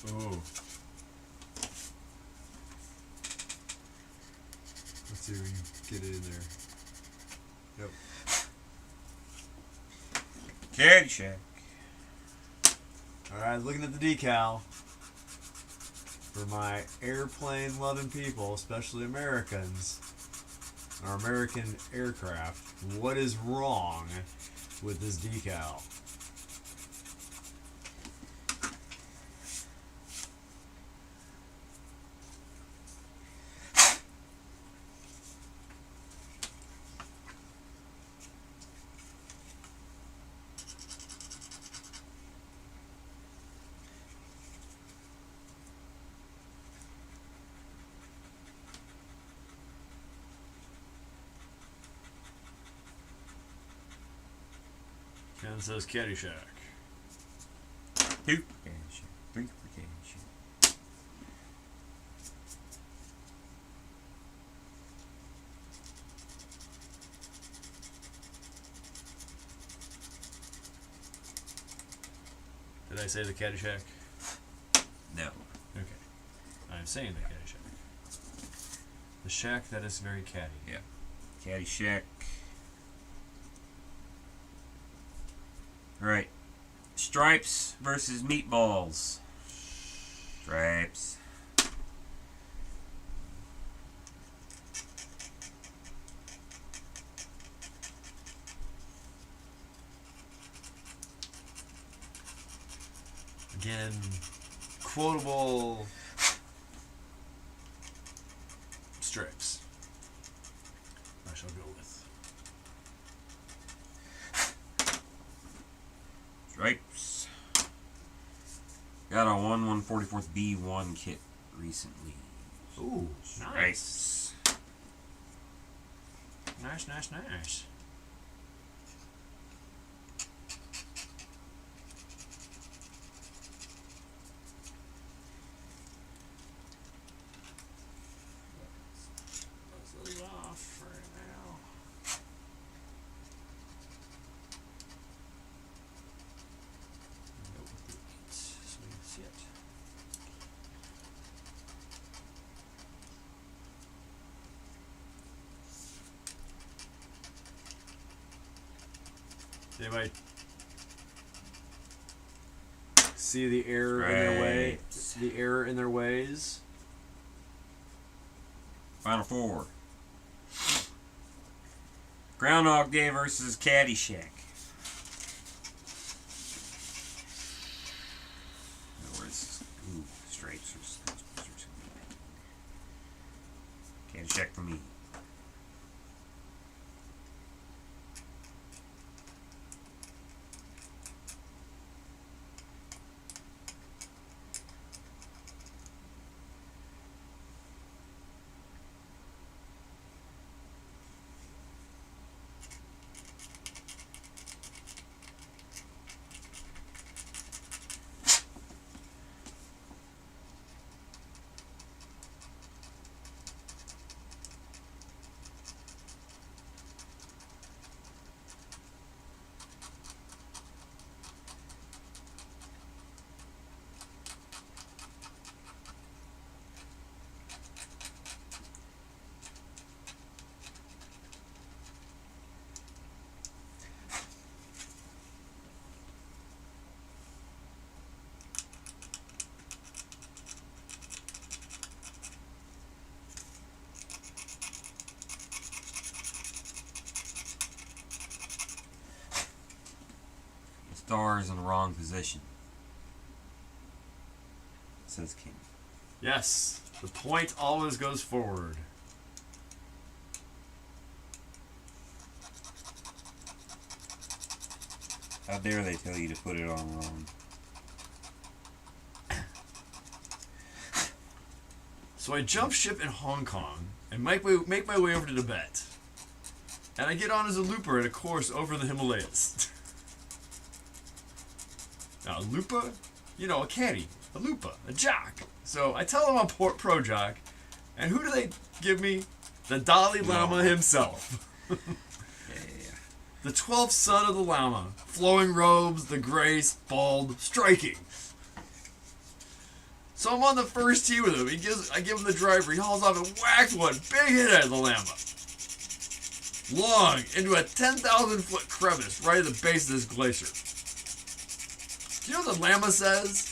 Ooh. Let's see if we can get it in there. Yep. Caddyshack. Alright, looking at the decal. For my airplane loving people, especially Americans, our American aircraft, what is wrong with this decal? Ken says Caddyshack. 2 for Caddyshack. 3 for Caddyshack. Did I say the Caddyshack? No. Okay. I'm saying the Caddyshack. The shack that is very catty. Yeah. Caddyshack. Alright. Stripes versus Meatballs. Stripes. Again, quotable stripes. I shall go with. Stripes. Got a 1/144th B1 kit recently. Ooh, Stripes. Nice, nice, nice. Let's leave off right now. Nope, sweet shit. Anybody see the error in their way? Stripes. The error in their ways. Final 4. Groundhog Day versus Caddyshack. Where's Stripes versus Ghostbusters? Caddyshack for me. star is in the wrong position. Says King. Yes, the point always goes forward. How dare they tell you to put it on wrong? So I jump ship in Hong Kong and make my way over to Tibet. And I get on as a looper at a course over the Himalayas. Now, a looper? You know, a caddy, a looper, a jock. So I tell them I'm pro jock, and who do they give me? The Dalai Lama himself. Yeah. The 12th son of the Lama. Flowing robes, the grace, bald, striking. So I'm on the first tee with him. I give him the driver. He hauls off and whacks one. Big hit at the Lama. Long into a 10,000-foot crevice right at the base of this glacier. Do you know what the Lama says?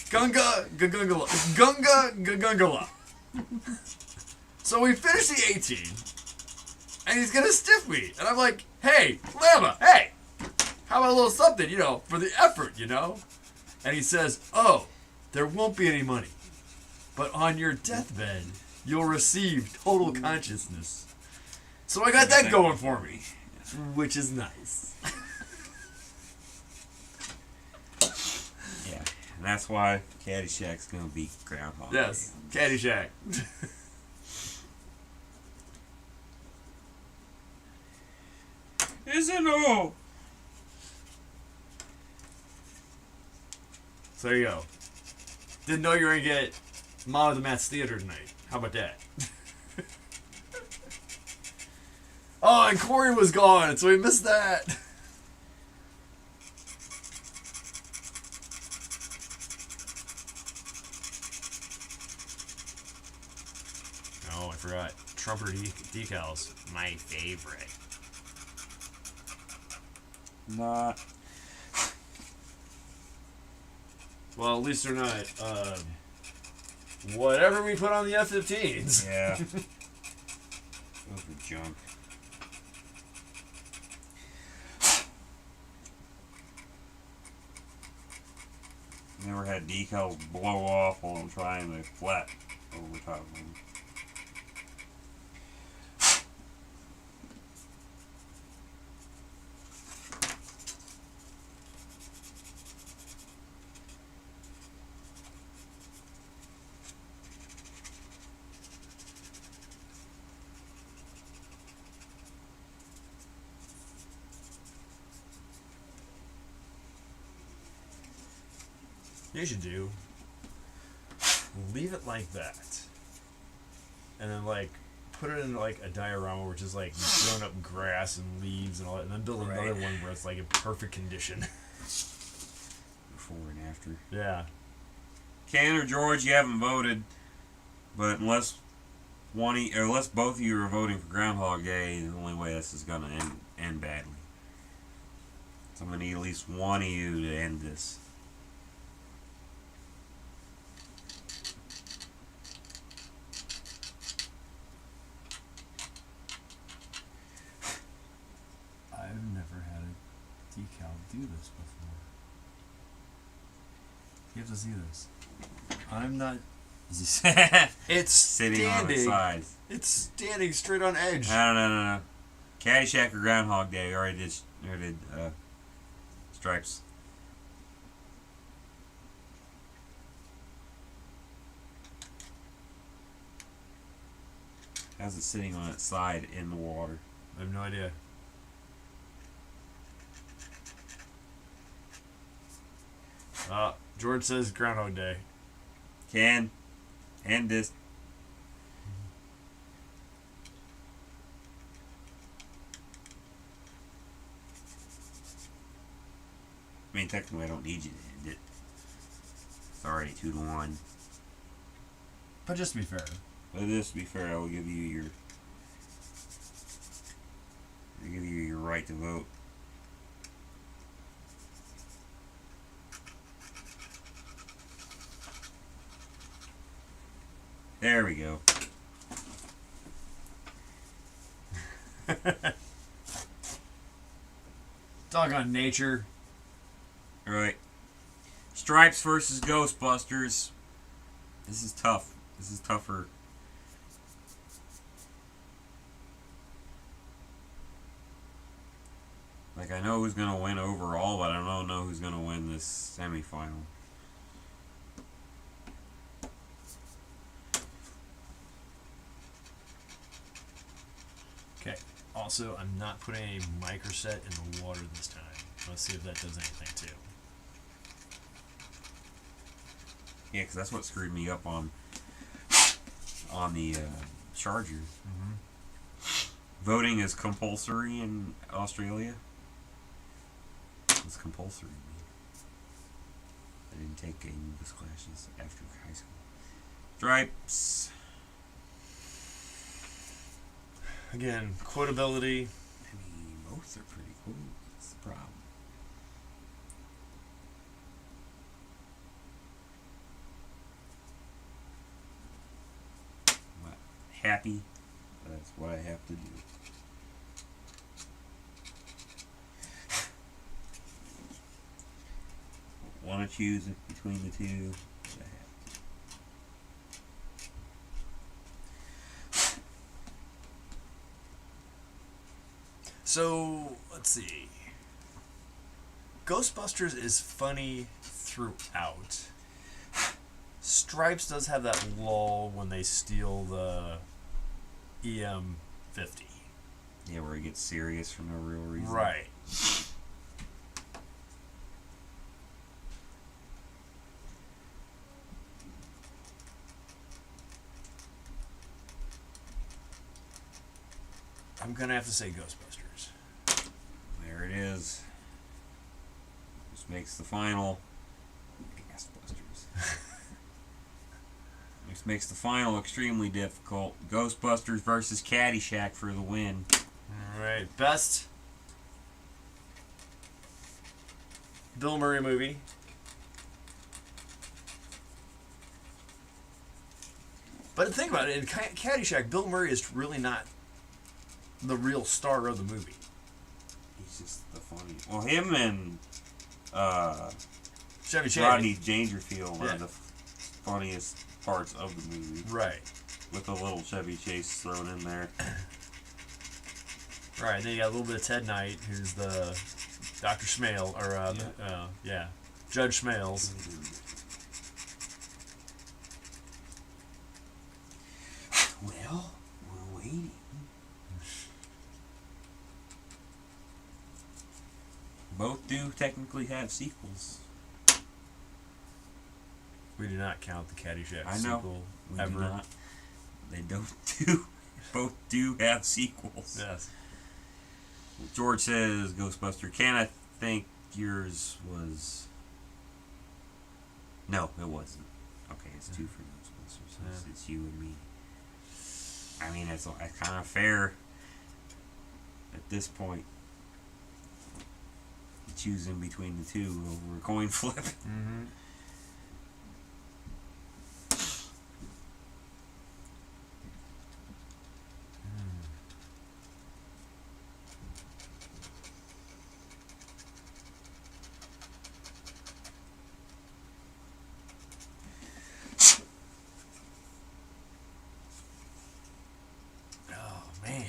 Gunga Gagungala. Gunga Gagungala. So we finish the 18, and he's gonna stiff me. And I'm like, hey, Lama, hey! How about a little something, you know, for the effort, you know? And he says, oh, there won't be any money. But on your deathbed, you'll receive total consciousness. So I got that going for me, which is nice. Yeah, and that's why Caddyshack's gonna be Groundhog Yes, Day. Caddyshack. Isn't all? So there you go. Didn't know you were going to get Mom of the Mats Theater tonight. How about that? Oh, and Corey was gone, so we missed that. Oh, I forgot. Trumper decals. My favorite. Not. Well, at least they're not, whatever we put on the F-15s. Yeah. Those are junk. Never had decals blow off while I'm trying to flat over top of them. You should do. Leave it like that. And then, like, put it in, like, a diorama which is, like, grown up grass and leaves and all that. And then build another one where it's, like, in perfect condition. Before and after. Yeah. Ken or George, you haven't voted. But unless both of you are voting for Groundhog Day, the only way this is going to end badly. So I'm going to need at least one of you to end this. I've never had a decal do this before. You have to see this. I'm not. It's Sitting on its side. It's standing straight on edge. No. Caddyshack or Groundhog Day already did stripes. How's it sitting on its side in the water? I have no idea. George says Groundhog Day. Can end this. I mean, technically, I don't need you to end it. It's already 2-1. But just to be fair. But just to be fair, I will give you your right to vote. There we go. Doggone nature. Right. Stripes versus Ghostbusters. This is tough. This is tougher. Like, I know who's going to win overall, but I don't know who's going to win this semifinal. Okay. Also, I'm not putting a microset in the water this time. Let's see if that does anything too. Yeah, because that's what screwed me up on the Charger. Voting is compulsory in Australia. It's compulsory. I didn't take English classes after high school. Stripes. Again, quotability. I mean, both are pretty cool. That's the problem. What? Happy? That's what I have to do. Want to choose between the two? But I have to. So, let's see. Ghostbusters is funny throughout. Stripes does have that lull when they steal the EM50. Yeah, where he gets serious for no real reason. Right. I'm gonna have to say Ghostbusters. There it is. This makes the final. Ghostbusters. This makes the final extremely difficult. Ghostbusters versus Caddyshack for the win. Alright, best Bill Murray movie. But think about it, in Caddyshack, Bill Murray is really not the real star of the movie. He's just the funny. Well, him and Chevy Chase. Rodney Dangerfield Yeah. are the funniest parts of the movie. Right. With a little Chevy Chase thrown in there. Right, and then you got a little bit of Ted Knight, who's the Dr. Schmale, or, Judge Schmales. Well, we're waiting. Both do technically have sequels. We do not count the Caddyshack I know. sequel We ever. do not. They don't do. Both do have sequels. Yes. George says Ghostbuster. Ken, I think yours was. No, it wasn't. Okay, it's two for Ghostbusters. So it's you and me. I mean, it's kind of fair at this point. Choosing between the two over a coin flip. Mm-hmm. Oh, man.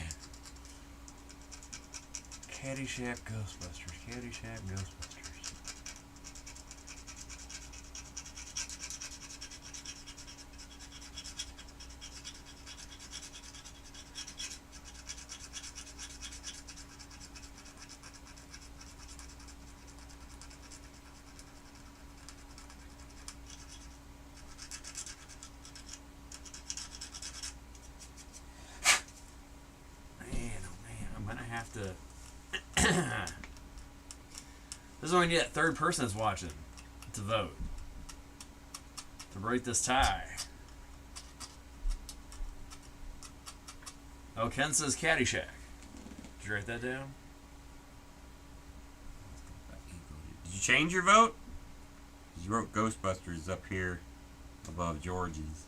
Caddyshack Ghostbusters. Caddyshack Ghostbusters. Man, oh man, I'm gonna have to. This is when you get that third person that's watching to vote to break this tie. Oh, Ken says Caddyshack. Did you write that down? Did you change your vote? You wrote Ghostbusters up here above George's.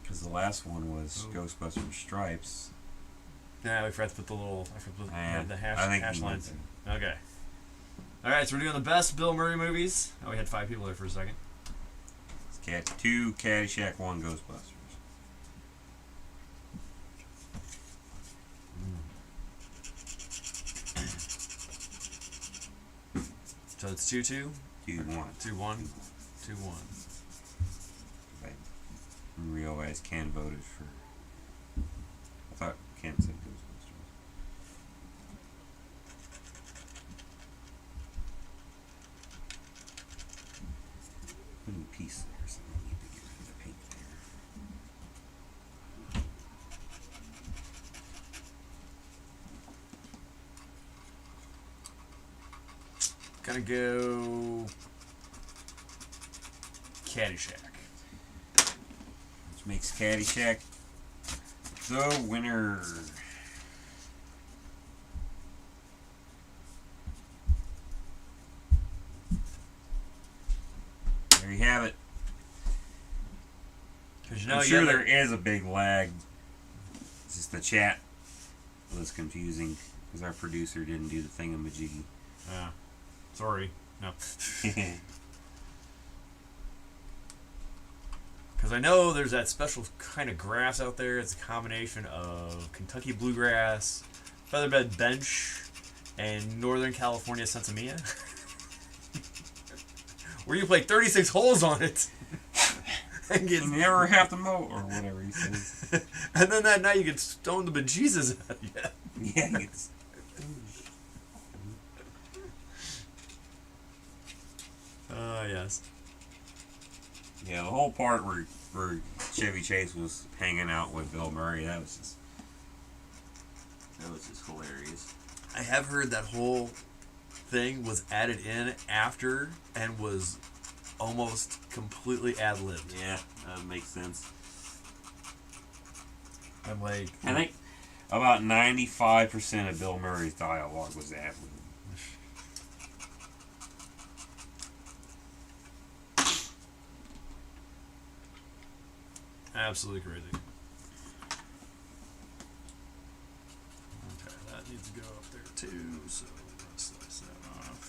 Because the last one was Ghostbusters Stripes. Nah, we forgot to put the little. I forgot to put the hash, I think hash he lines. meant Okay. All right, so we're doing the best Bill Murray movies. Oh, we had 5 people there for a second. It's 2 Caddyshack, 1 Ghostbusters. So it's 2-2? 2-1. 2-1? 2-1. I realized Ken voted for. I thought Ken said Ghostbusters. Putting a piece there, so I need to get rid of the paint there. Gonna go Caddyshack. Which makes Caddyshack the winner. There you have it. I'm sure there is a big lag. It's just the chat was confusing because our producer didn't do the thingamajiggy. Yeah. Sorry. No. Because I know there's that special kind of grass out there. It's a combination of Kentucky bluegrass, featherbed bench, and Northern California sensimilla. Where you play 36 holes on it. And get You never have to mow, or whatever he says. and then that night you get stoned the bejesus out of you. Yeah, it's. Yes. Yeah, the whole part where Chevy Chase was hanging out with Bill Murray, that was just hilarious. I have heard that whole thing was added in after and was almost completely ad-libbed. Yeah, that makes sense. I'm like... I think about 95% of Bill Murray's dialogue was ad-libbed. Absolutely crazy. Okay, that needs to go up there too, so let's slice that off.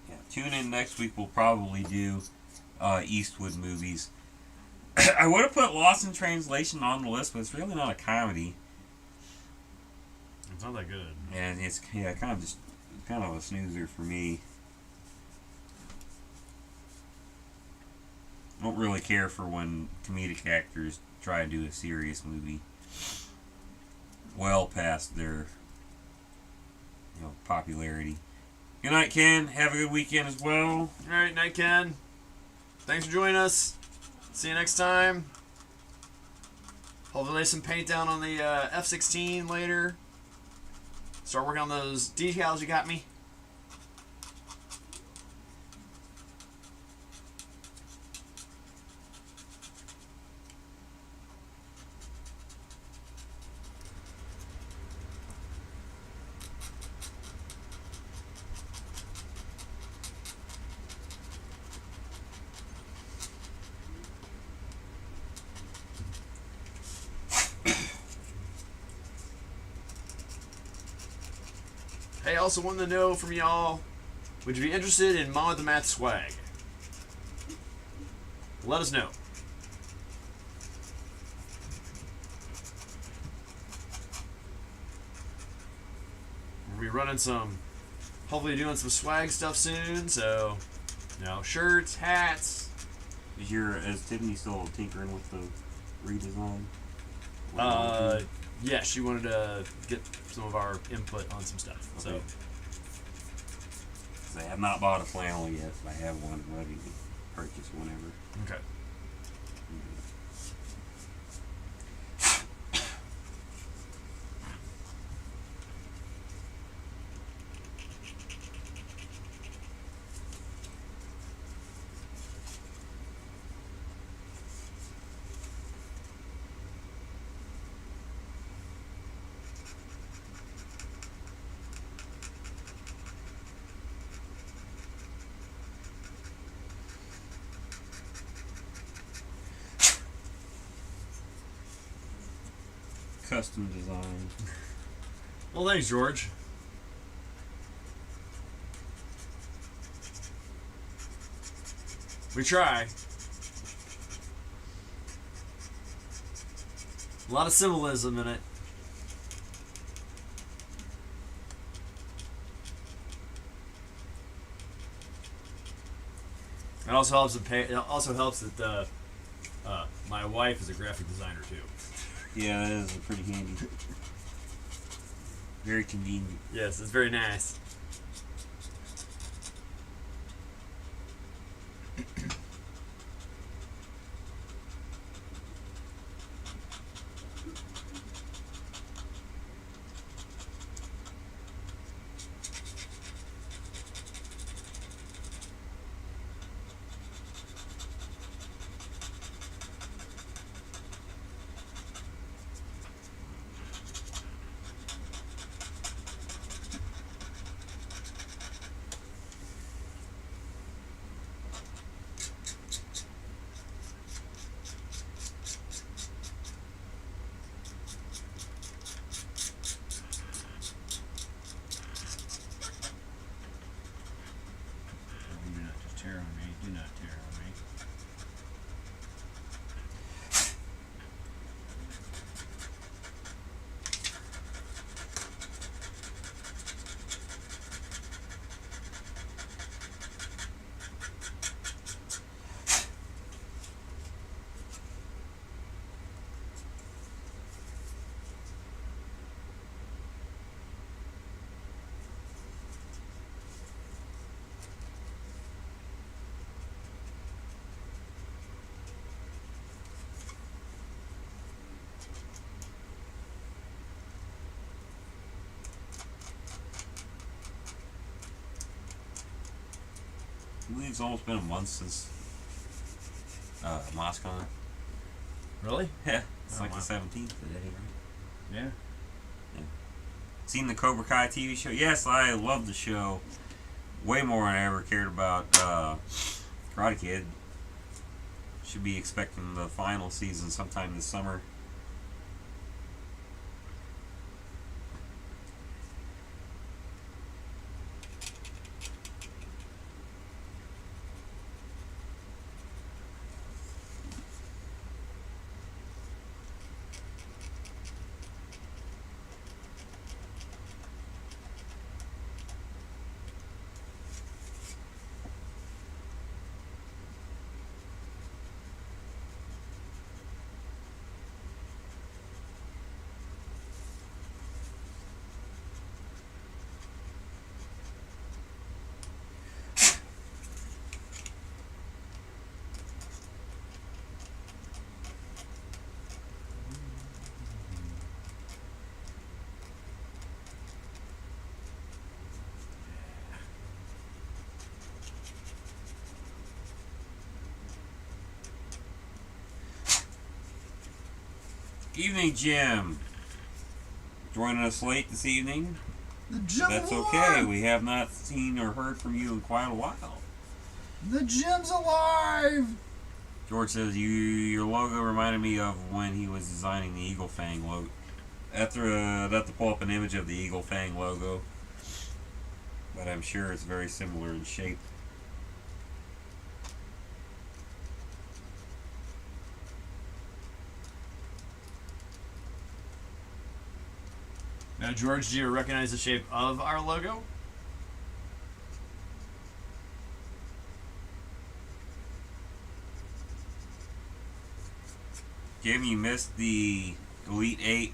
Yeah, tune in next week. We'll probably do Eastwood movies. I would have put Lost in Translation on the list, but it's really not a comedy. It's not that good. And it's kind of a snoozer for me. I don't really care for when comedic actors try to do a serious movie. Well past their popularity. Good night, Ken. Have a good weekend as well. Alright, night Ken. Thanks for joining us. See you next time. Hopefully lay some paint down on the F-16 later. Start working on those decals you got me. Hey, I also wanted to know from y'all, would you be interested in Mom with the Math swag? Let us know. We'll be running hopefully doing some swag stuff soon, so, shirts, hats. Is Tiffany still tinkering with the redesign? Yeah, she wanted to get some of our input on some stuff. Okay. So I have not bought a flannel yet, but I have one ready to purchase whenever. Okay. custom design. Well, thanks, George. We try. A lot of symbolism in it. It also helps. It also helps that my wife is a graphic designer too. Yeah, that is pretty handy. Very convenient. Yes, it's very nice. Do not just tear on me. Do not tear on me. I believe it's almost been a month since MOSCON. Really? Yeah, it's Oh, like wow. the 17th today, right? Yeah. Seen the Cobra Kai TV show? Yes, I love the show way more than I ever cared about Karate Kid. Should be expecting the final season sometime this summer. Evening, Jim. Joining us late this evening. The gym That's okay. We have not seen or heard from you in quite a while. The gym's alive. George says your logo reminded me of when he was designing the Eagle Fang logo. After I'd have to pull up an image of the Eagle Fang logo, but I'm sure it's very similar in shape. Now, George, do you recognize the shape of our logo? Jim, you missed the Elite 8,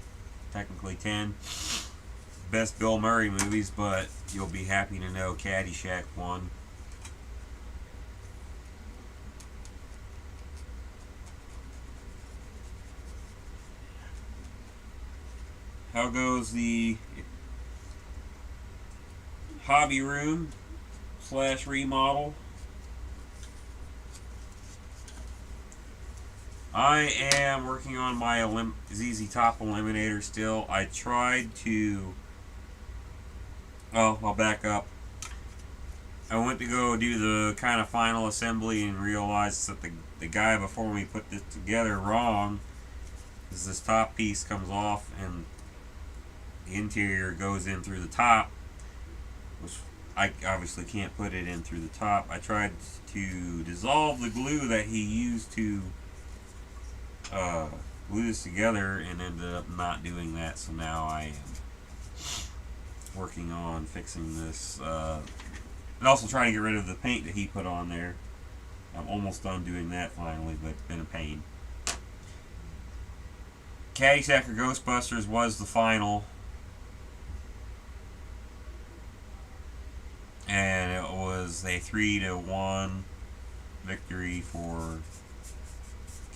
technically 10, best Bill Murray movies, but you'll be happy to know Caddyshack won. How goes the hobby room / remodel? I am working on my ZZ Top Eliminator still. I tried to... Oh, I'll back up. I went to go do the kind of final assembly and realized that the guy before me put this together wrong. is this top piece comes off and the interior goes in through the top, which I obviously can't put it in through the top. I tried to dissolve the glue that he used to glue this together and ended up not doing that, so now I am working on fixing this and also trying to get rid of the paint that he put on there. I'm almost done doing that finally, but it's been a pain. Caddyshack or Ghostbusters was the final, and it was a 3-1 victory for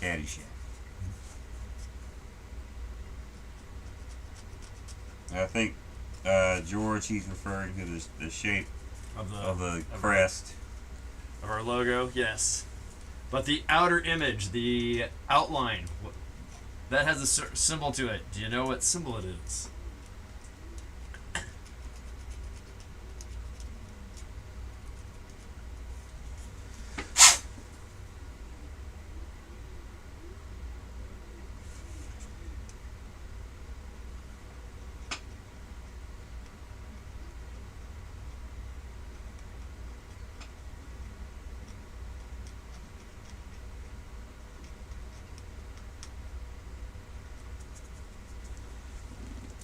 Caddyshack. I think George, he's referring to the shape of the crest of our logo. Yes, but the outer image, the outline, that has a symbol to it. Do you know what symbol it is?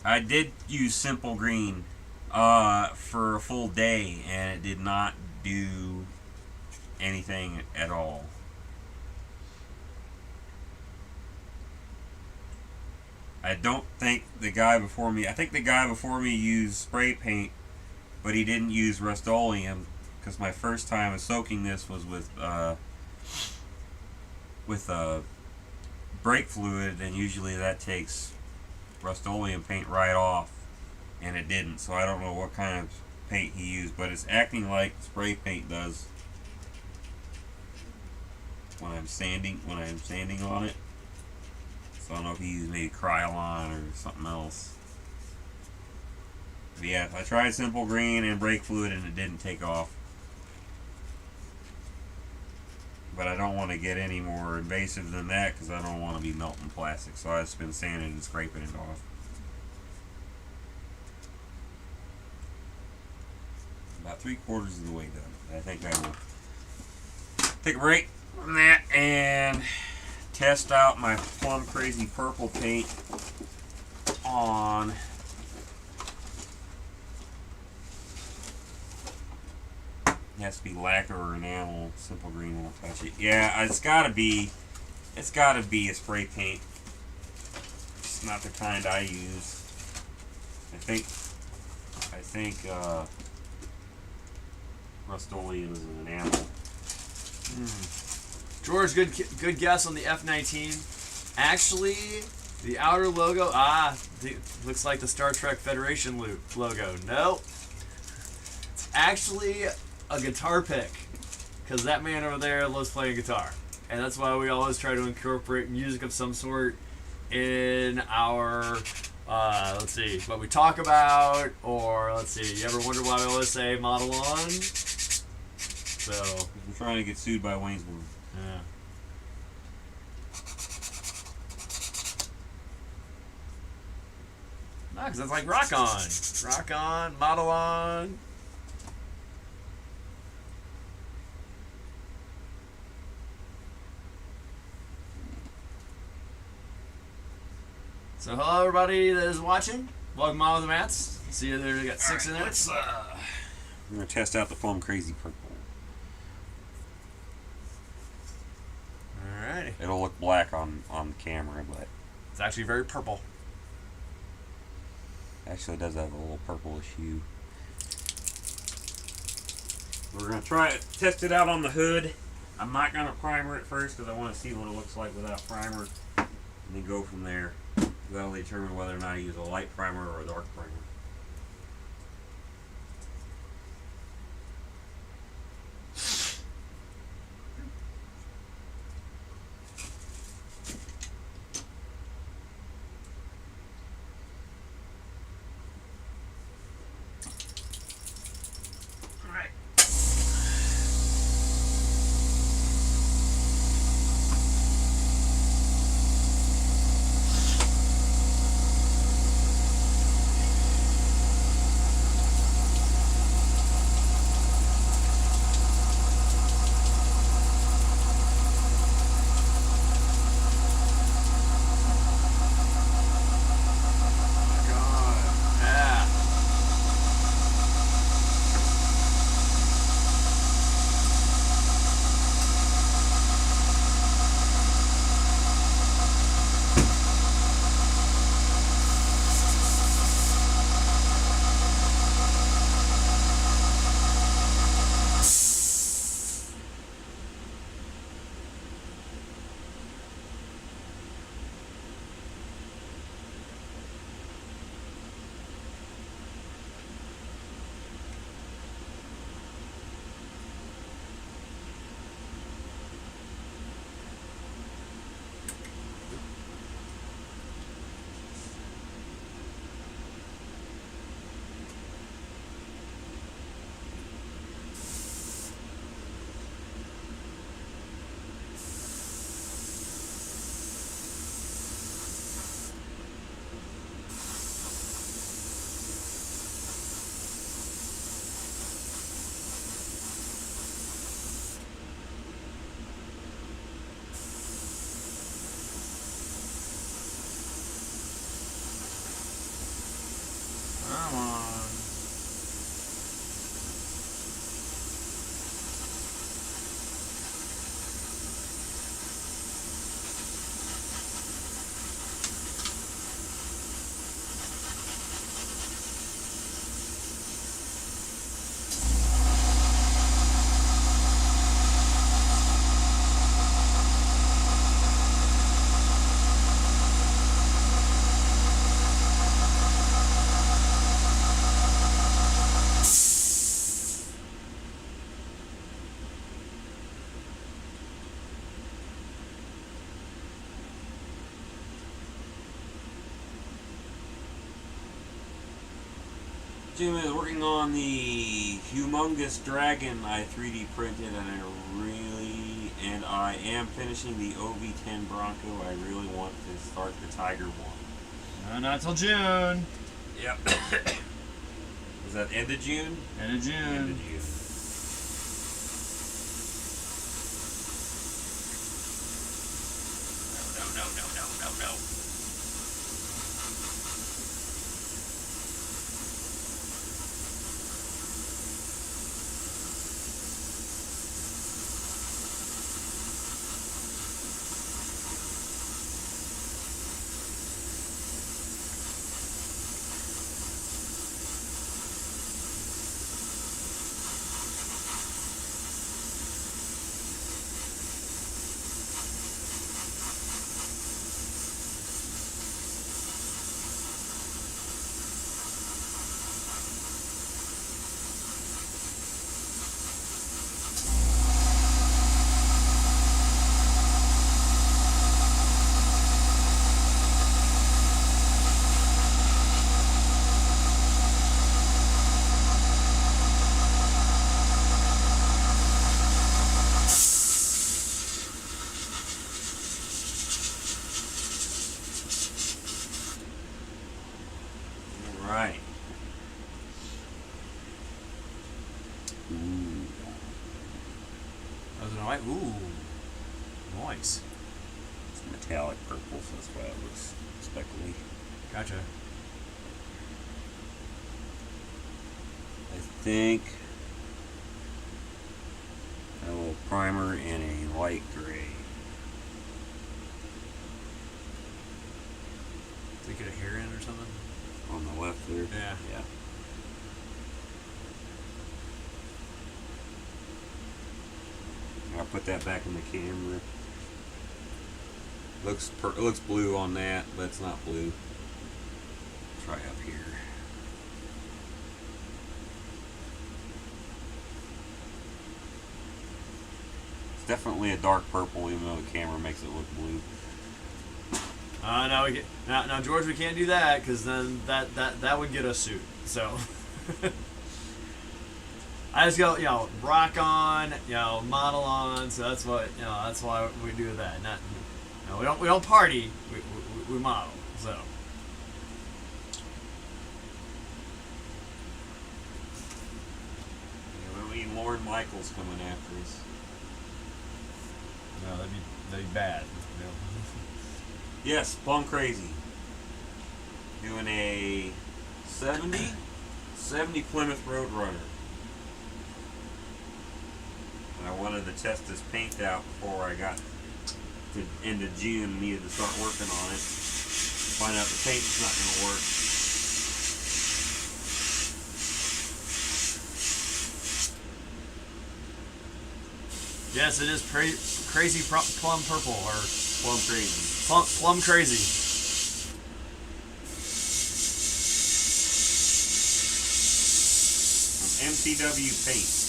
I did use simple green for a full day, and it did not do anything at all. I don't think the guy before me, I think the guy before me used spray paint, but he didn't use Rust-Oleum, because my first time of soaking this was with brake fluid, and usually that takes Rust-Oleum paint right off, and it didn't, so I don't know what kind of paint he used, but it's acting like spray paint does when I'm sanding on it. So I don't know if he used maybe Krylon or something else. But yeah, I tried simple green and brake fluid and it didn't take off. But I don't want to get any more invasive than that because I don't want to be melting plastic. So I've just been sanding and scraping it off. About 3/4 of the way done. I think I will take a break from that and test out my Plum Crazy purple paint on it has to be lacquer or enamel. Simple green won't touch it. Yeah, it's gotta be a spray paint. It's not the kind I use. I think Rust-Oleum is an enamel. George, good guess on the F-19. Actually, the outer logo, looks like the Star Trek Federation logo. Nope. It's actually a guitar pick, because that man over there loves playing guitar, and that's why we always try to incorporate music of some sort in our let's see, what we talk about, or let's see, you ever wonder why we always say model on? So I'm trying to get sued by Waynesboro. yeah. No, because that's like rock on, model on. So hello everybody that is watching. Welcome on with the Mats. See you there, we got 6 in there. We're going to test out the Plum Crazy purple. Alrighty. It'll look black on camera, but It's actually very purple. actually it does have a little purplish hue. We're going to test it out on the hood. I'm not going to primer it first because I want to see what it looks like without primer, and then go from there. That'll determine whether or not I use a light primer or a dark primer. Jim is working on the humongous dragon I 3D printed, and I am finishing the OV10 Bronco. I really want to start the Tiger one. Not till June. Yep. Was that end of June? End of June. End of June. No. Right. Ooh. That was an white. Ooh. Nice. It's metallic purple, so that's why it looks speckly. Gotcha. I think a little primer and a light gray. Did you get a hair in or something? On the left there? Yeah. Yeah. I'll put that back in the camera. It looks blue on that, but it's not blue. Try up here. It's definitely a dark purple, even though the camera makes it look blue. Now we get now George, we can't do that because then that would get us sued. So I just go, rock on, model on. So that's what that's why we do that. Not we don't party. We model. So Yeah, we don't need Lorne Michaels coming after us. no, that'd be bad. Yes, plum crazy. Doing a 70 Plymouth Roadrunner. And I wanted to test this paint out before I got to end of June. Needed to start working on it. Find out the paint's not going to work. Yes, it is crazy plum purple or Plum crazy. plum crazy. From MTW Paint.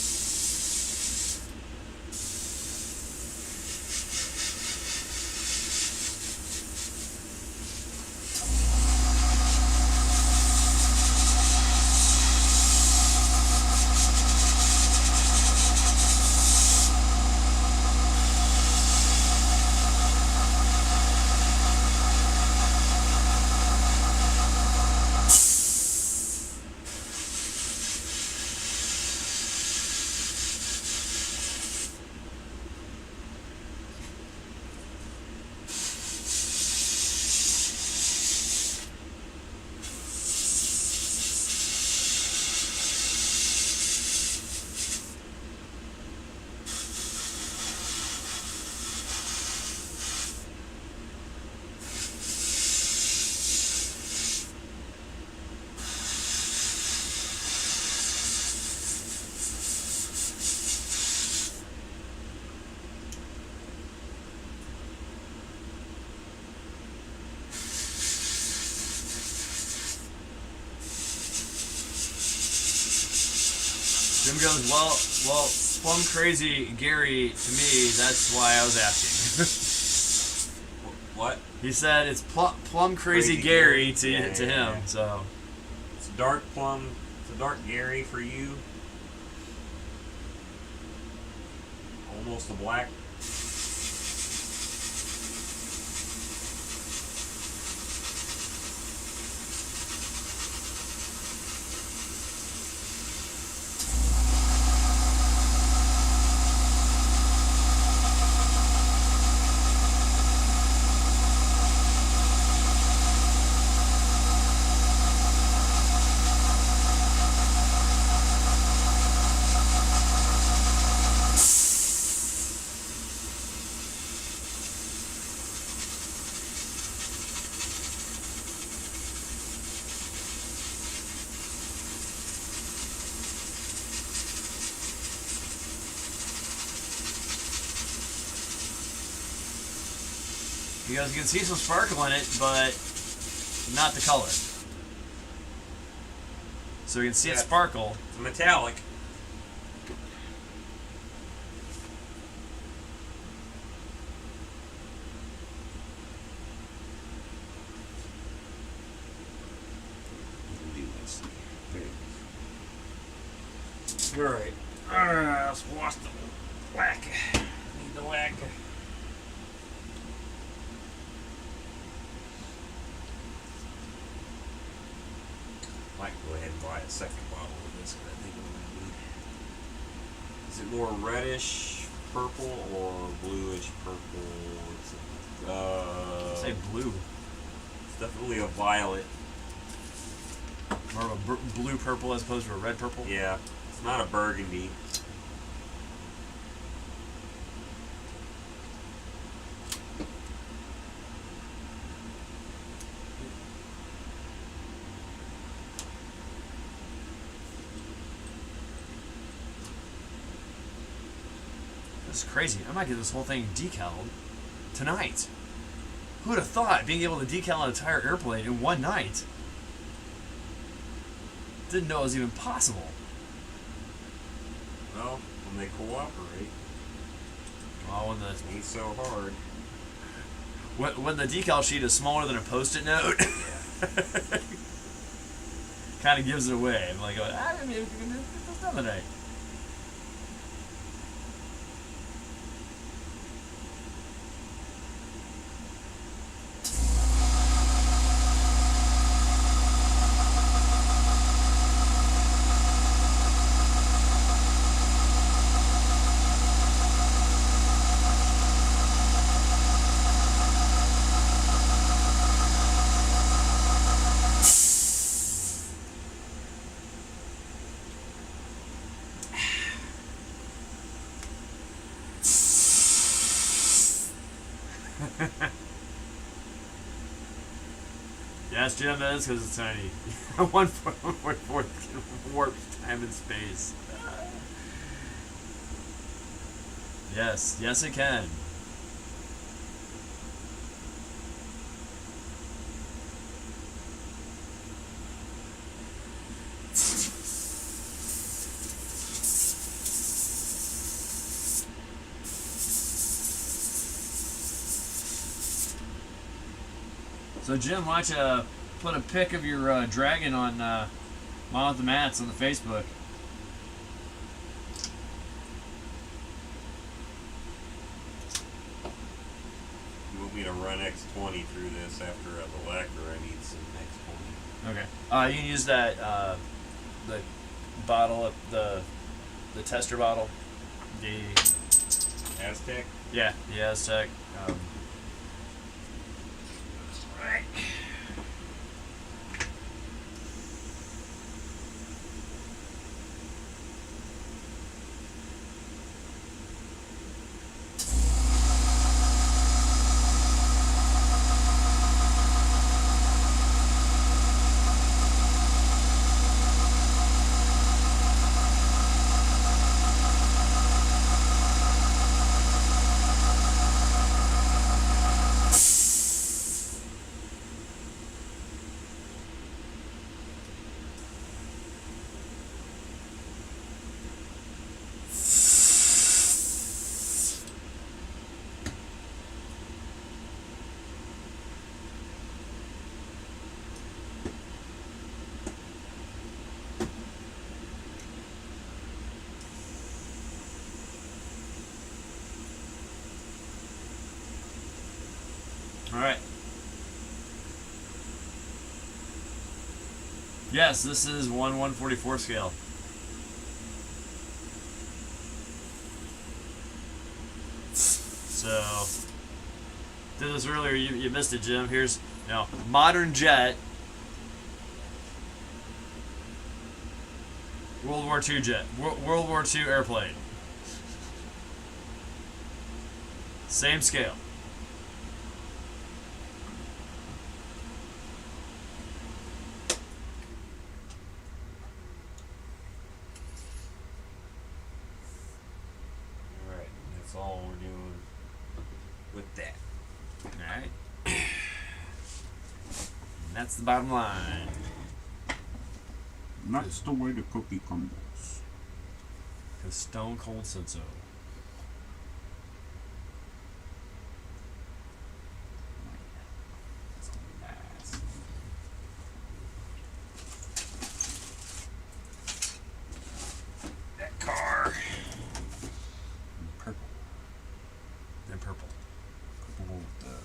Jim goes, well, plum crazy Gary to me. That's why I was asking. What? He said it's plum crazy Crazy Gary Gary. to Yeah, him. yeah. So It's dark plum It's a dark Gary for you. Almost a black. You guys can see some sparkle in it, but not the color. So you can see it Yeah. sparkle. It's metallic. Alright. Let's wash the lacquer. Need the lacquer. Might go ahead and buy a second bottle of this because I think I'm gonna need. Is it more reddish purple or bluish purple? Say blue. It's definitely a violet. More of a blue purple as opposed to a red purple. Yeah, it's not a burgundy. This is crazy. I might get this whole thing decaled tonight. Who would have thought being able to decal an entire airplane in one night? Didn't know it was even possible. Well, when they cooperate, Oh, when the it ain't so hard. when the decal sheet is smaller than a Post-it note, kind of gives it away. I'm like, maybe we can get this done today. Yes, Jim, that is because it's tiny. 1.4 warped time and space. Yes, yes it can. So Jim, why don't you put a pic of your dragon on Mom with the Mats on the Facebook? You want me to run X20 through this after the lacquer? I need some X20. Okay. You can use that the bottle, the tester bottle, the Aztec? yeah, the Aztec. Right. Yes, this is 1/144 scale. So, did this earlier. You missed it, Jim. Here's now modern jet. World War II jet. World War II airplane. Same scale. Alright, that's all we're doing with that. Alright. And that's the bottom line. That's the way the cookie crumbles. Because Stone Cold said so. Nice. That car. Purple. And purple. Purple with the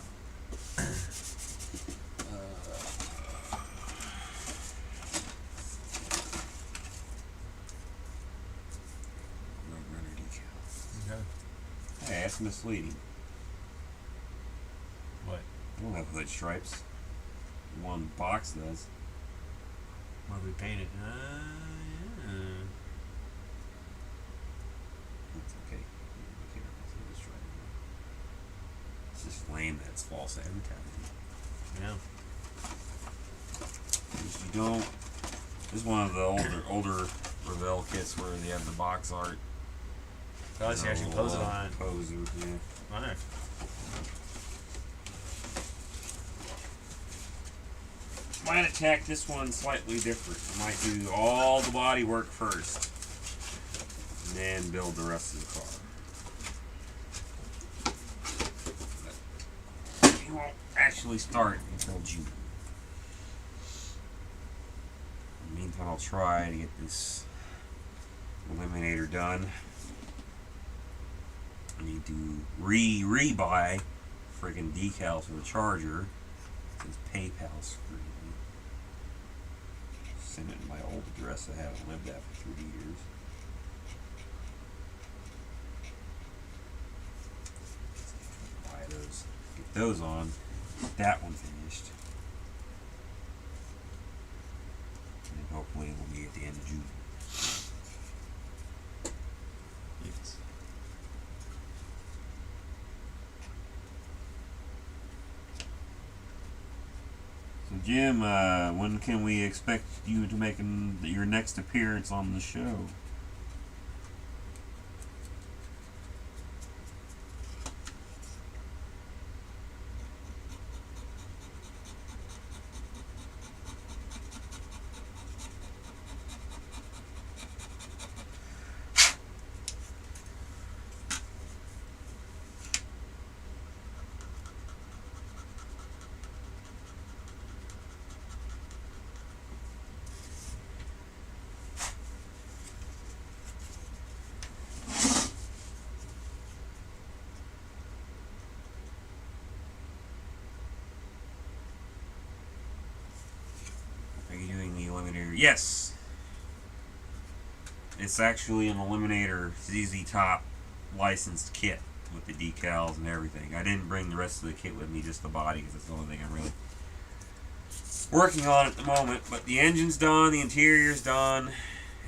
Roadrunner decal. Okay. Hey, that's misleading. What? I don't have hood stripes. One box does. What did we paint it? Yeah. That's okay. You can't have hood stripe. It's just lame that it's false advertising. Yeah. If you don't, this is one of the older Revell kits where they have the box art. Oh, so you actually pose it on it. Pose it, yeah. Alright. Might attack this one slightly different. I might do all the body work first, and then build the rest of the car. But he won't actually start until June. In the meantime, I'll try to get this Eliminator done. I need to re-buy friggin' decals for the Charger. Since PayPal screwed me. Send it to my old address I haven't lived at for 3 years. Buy those. Get those on. Get that one finished. And then hopefully we'll be at the end of June. Yes. So Jim, when can we expect you to make your next appearance on the show? Are you doing the Eliminator? Yes! It's actually an Eliminator ZZ Top licensed kit with the decals and everything. I didn't bring the rest of the kit with me, just the body, because that's the only thing I'm really working on at the moment. But the engine's done, the interior's done.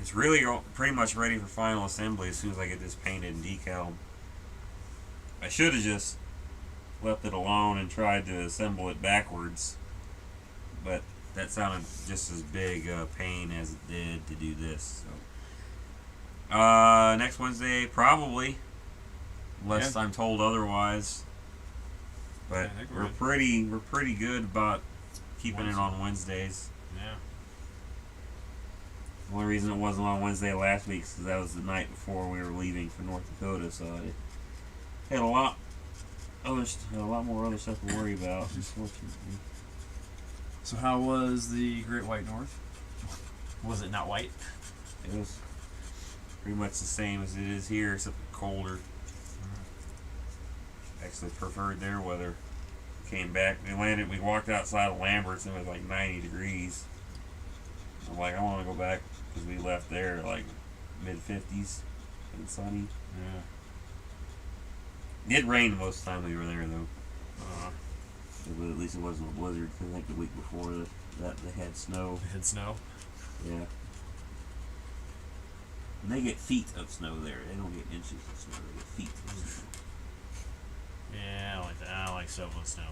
It's really pretty much ready for final assembly as soon as I get this painted and decaled. I should have just left it alone and tried to assemble it backwards, but that sounded just as big a pain as it did to do this. So, next Wednesday probably, unless I'm told otherwise. But I think we're pretty good about keeping it on Wednesdays. Yeah. The only reason it wasn't on Wednesday last week is because that was the night before we were leaving for North Dakota, so I had a lot more other stuff to worry about, unfortunately. So how was the Great White North? Was it not white? It was pretty much the same as it is here, except colder. Actually preferred their weather. Came back, we walked outside of Lambert's and it was like 90 degrees. I'm like, I want to go back because we left there like mid-50s and sunny. Yeah. It rained most of the time we were there though. Uh, At least it wasn't a blizzard. 'Cause I think the week before that they had snow. it had snow. Yeah. And they get feet of snow there. They don't get inches of snow. They get feet of snow. Yeah, I don't like that. I don't like shoveling snow.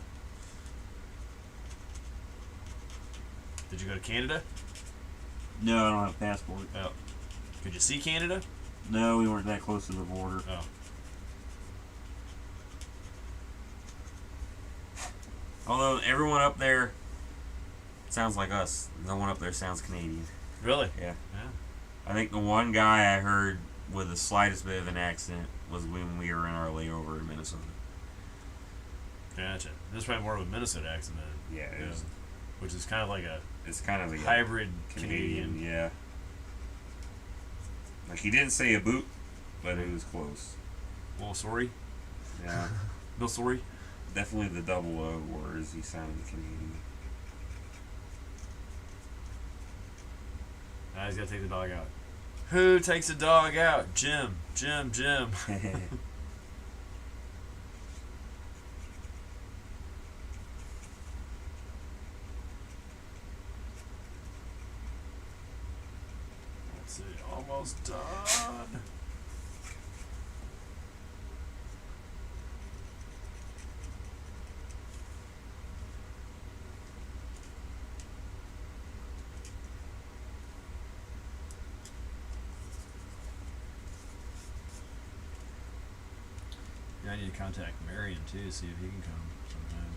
Did you go to Canada? No, I don't have a passport. Oh. Could you see Canada? No, we weren't that close to the border. Oh. Although everyone up there sounds like us. No one up there sounds Canadian. Really? Yeah. Yeah. I think the one guy I heard with the slightest bit of an accent was when we were in our layover in Minnesota. Gotcha. This is probably more of a Minnesota accent than Yeah, it was, which is kind of like a it's kind of a hybrid Canadian. Yeah. Like he didn't say a boot, but it was close. Well, sorry. Yeah. No sorry. Definitely the double O words. He sounded Canadian. Now he's got to take the dog out. Who takes the dog out? Jim. Jim. Jim. Let's see. Almost done. Yeah, I need to contact Marion too, see if he can come sometime.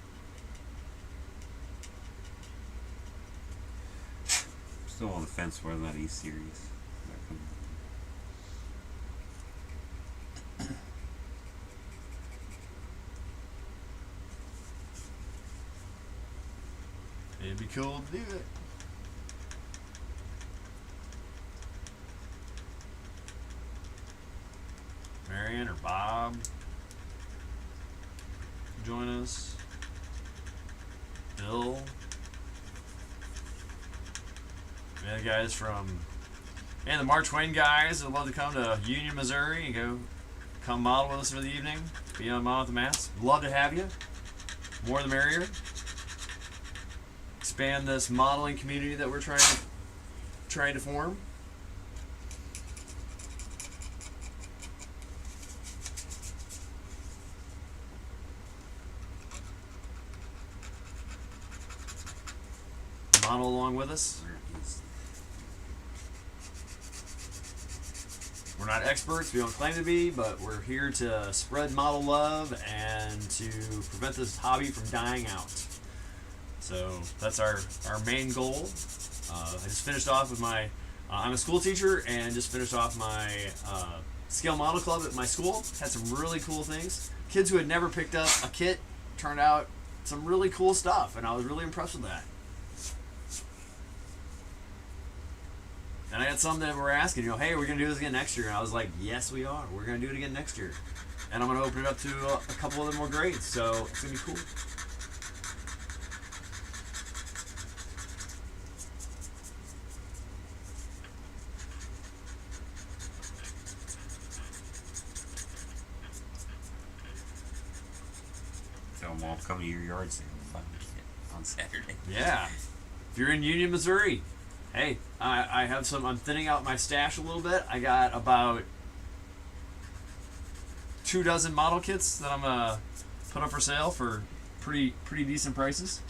Still on the fence whether that he's serious. It'd be cool to do it. Marion or Bob join us. Bill. We had guys from, and the Mark Twain guys would love to come to Union, Missouri and come model with us for the evening. Be on Model with the Mats. Love to have you. More the merrier. Expand this modeling community that we're trying to form. Model along with us. We're not experts, we don't claim to be, but we're here to spread model love and to prevent this hobby from dying out. So that's our main goal. I just finished off with my, I'm a school teacher and just finished off my scale model club at my school. Had some really cool things. Kids who had never picked up a kit turned out some really cool stuff, and I was really impressed with that. And I had some that were asking, hey, are we going to do this again next year? And I was like, yes, we are. We're going to do it again next year. And I'm going to open it up to a couple other more grades. So it's going to be cool. Tell them all come to your yard sale on Saturday. Yeah. If you're in Union, Missouri, hey, I have some, I'm thinning out my stash a little bit. I got about 24 model kits that I'm going to put up for sale for pretty decent prices.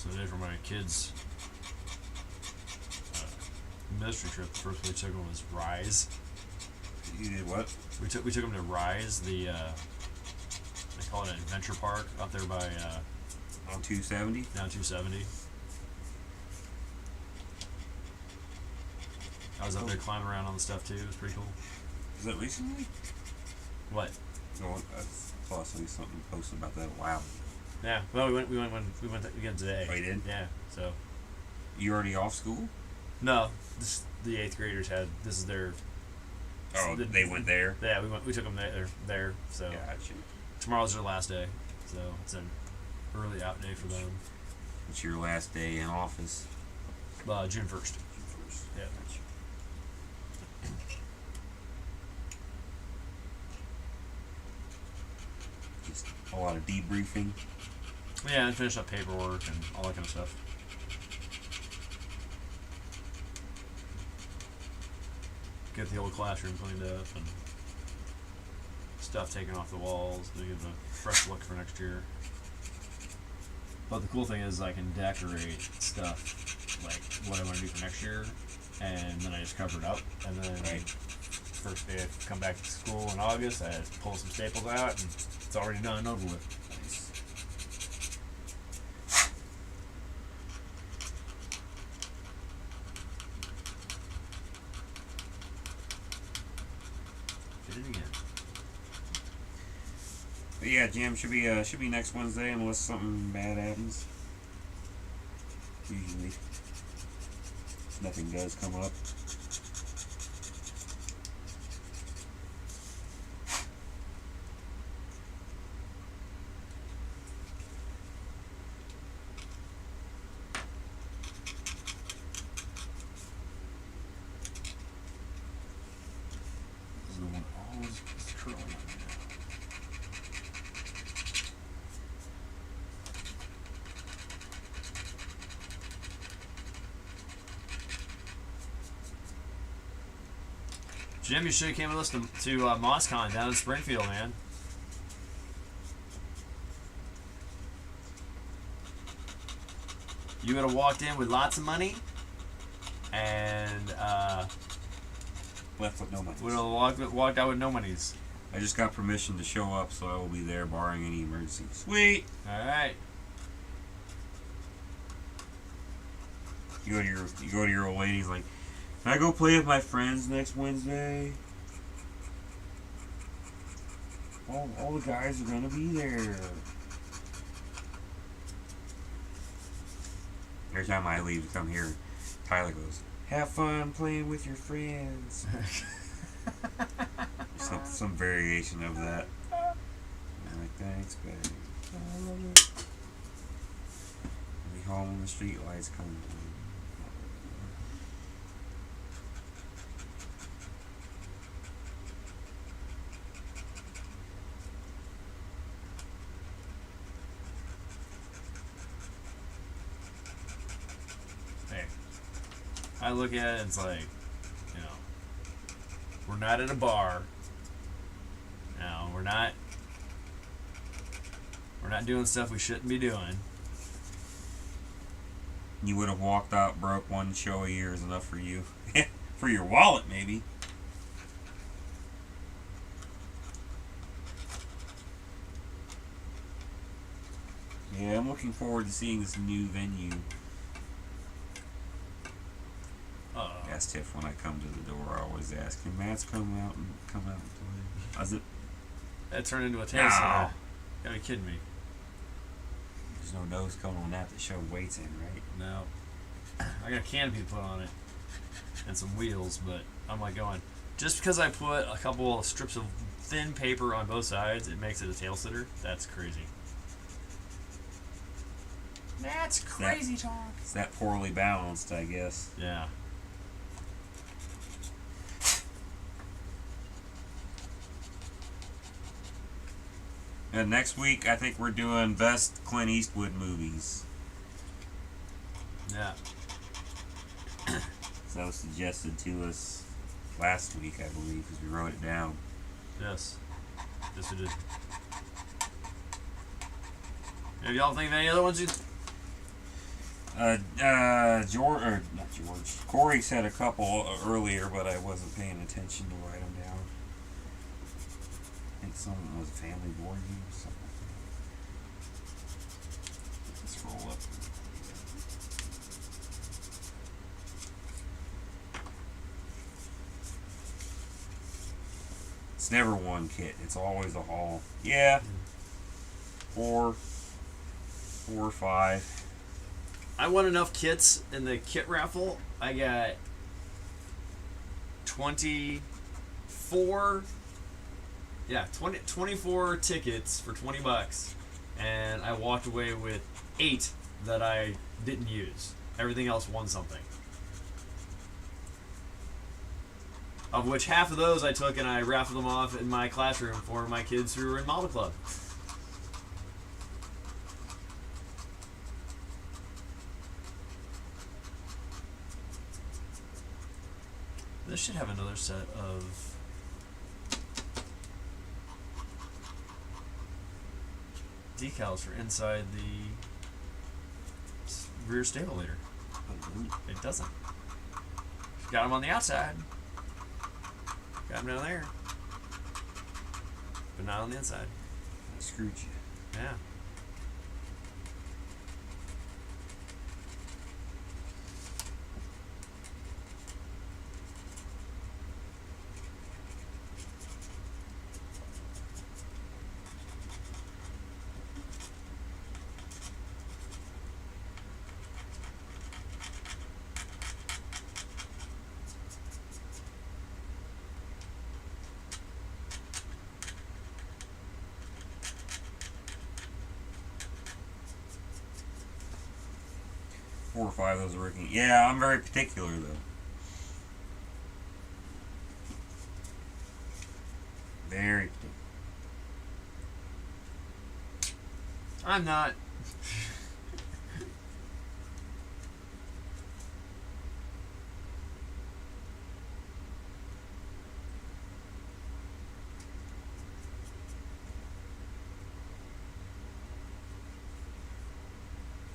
So today for my kids' ministry trip, the first we took them was Rise. You did what? We took them to Rise, the they call it an adventure park out there by On 270? down 270. I was up there climbing around on the stuff too. It was pretty cool. Is that recently? What? No, I saw something posted about that. Wow. Yeah. Well, we went again today. Oh, you did? Yeah. So You already off school? no, the 8th graders had this is their. Oh, they went there? Yeah, we took them there. So Gotcha. tomorrow's their last day. So it's an early out day for them. It's your last day in office. June 1st. Yeah. Gotcha. Just a lot of debriefing. Yeah, and finish up paperwork and all that kind of stuff. Get the old classroom cleaned up and stuff taken off the walls to give a fresh look for next year. But the cool thing is I can decorate stuff like what I want to do for next year, and then I just cover it up, and then Right. first day I come back to school in August, I just pull some staples out, and it's already done and over with. Nice. Did it again. But yeah, Jam should be next Wednesday unless something bad happens. Usually, if nothing does come up. This is the one always curling on me now. Jim, you should have came with us to MossCon down in Springfield, man. You would have walked in with lots of money, and Left with no money. would have walked out with no monies. I just got permission to show up, so I will be there barring any emergencies. Sweet. All right. You go to your old lady. He's like, can I go play with my friends next Wednesday? All the guys are gonna be there. Every time I leave to come here, Tyler goes, have fun playing with your friends. some variation of that. I'm like, thanks, babe. I'll be home when the street lights come on. Hey, I look at it, it's like, you know, we're not at a bar. No, we're not doing stuff we shouldn't be doing. You would have walked out broke. One show a year is enough for you. For your wallet, maybe. Yeah, I'm looking forward to seeing this new venue. Ask Tiff when I come to the door. I always ask him, Matt's come out and play. Is it? That turned into a taste. No. Gotta be kidding me. There's no nose cone on that to show weights in, right? No. I got a canopy to put on it and some wheels, but I'm like going, just because I put a couple of strips of thin paper on both sides, it makes it a tail sitter? That's crazy. That's crazy talk. It's that poorly balanced, I guess. Yeah. And next week, I think we're doing best Clint Eastwood movies. Yeah. So that was suggested to us last week, I believe, because we wrote it down. Yes. Yes, we did. If y'all think of any other ones, George, or not George. Corey said a couple earlier, but I wasn't paying attention to write them down. I think some of them was a family board game or something like that. Let's scroll up. It's never one kit. It's always a haul. Yeah. 4 or 5. I won enough kits in the kit raffle. I got 24. Yeah, 24 tickets for $20, and I walked away with 8 that I didn't use. Everything else won something. Of which half of those I took and I raffled them off in my classroom for my kids who were in Model Club. This should have another set of decals for inside the rear stabilizer. It doesn't. Got them on the outside. Got them down there. But not on the inside. I screwed you. Yeah. Four or 5 of those are working. Yeah, I'm very particular though. Very particular. I'm not.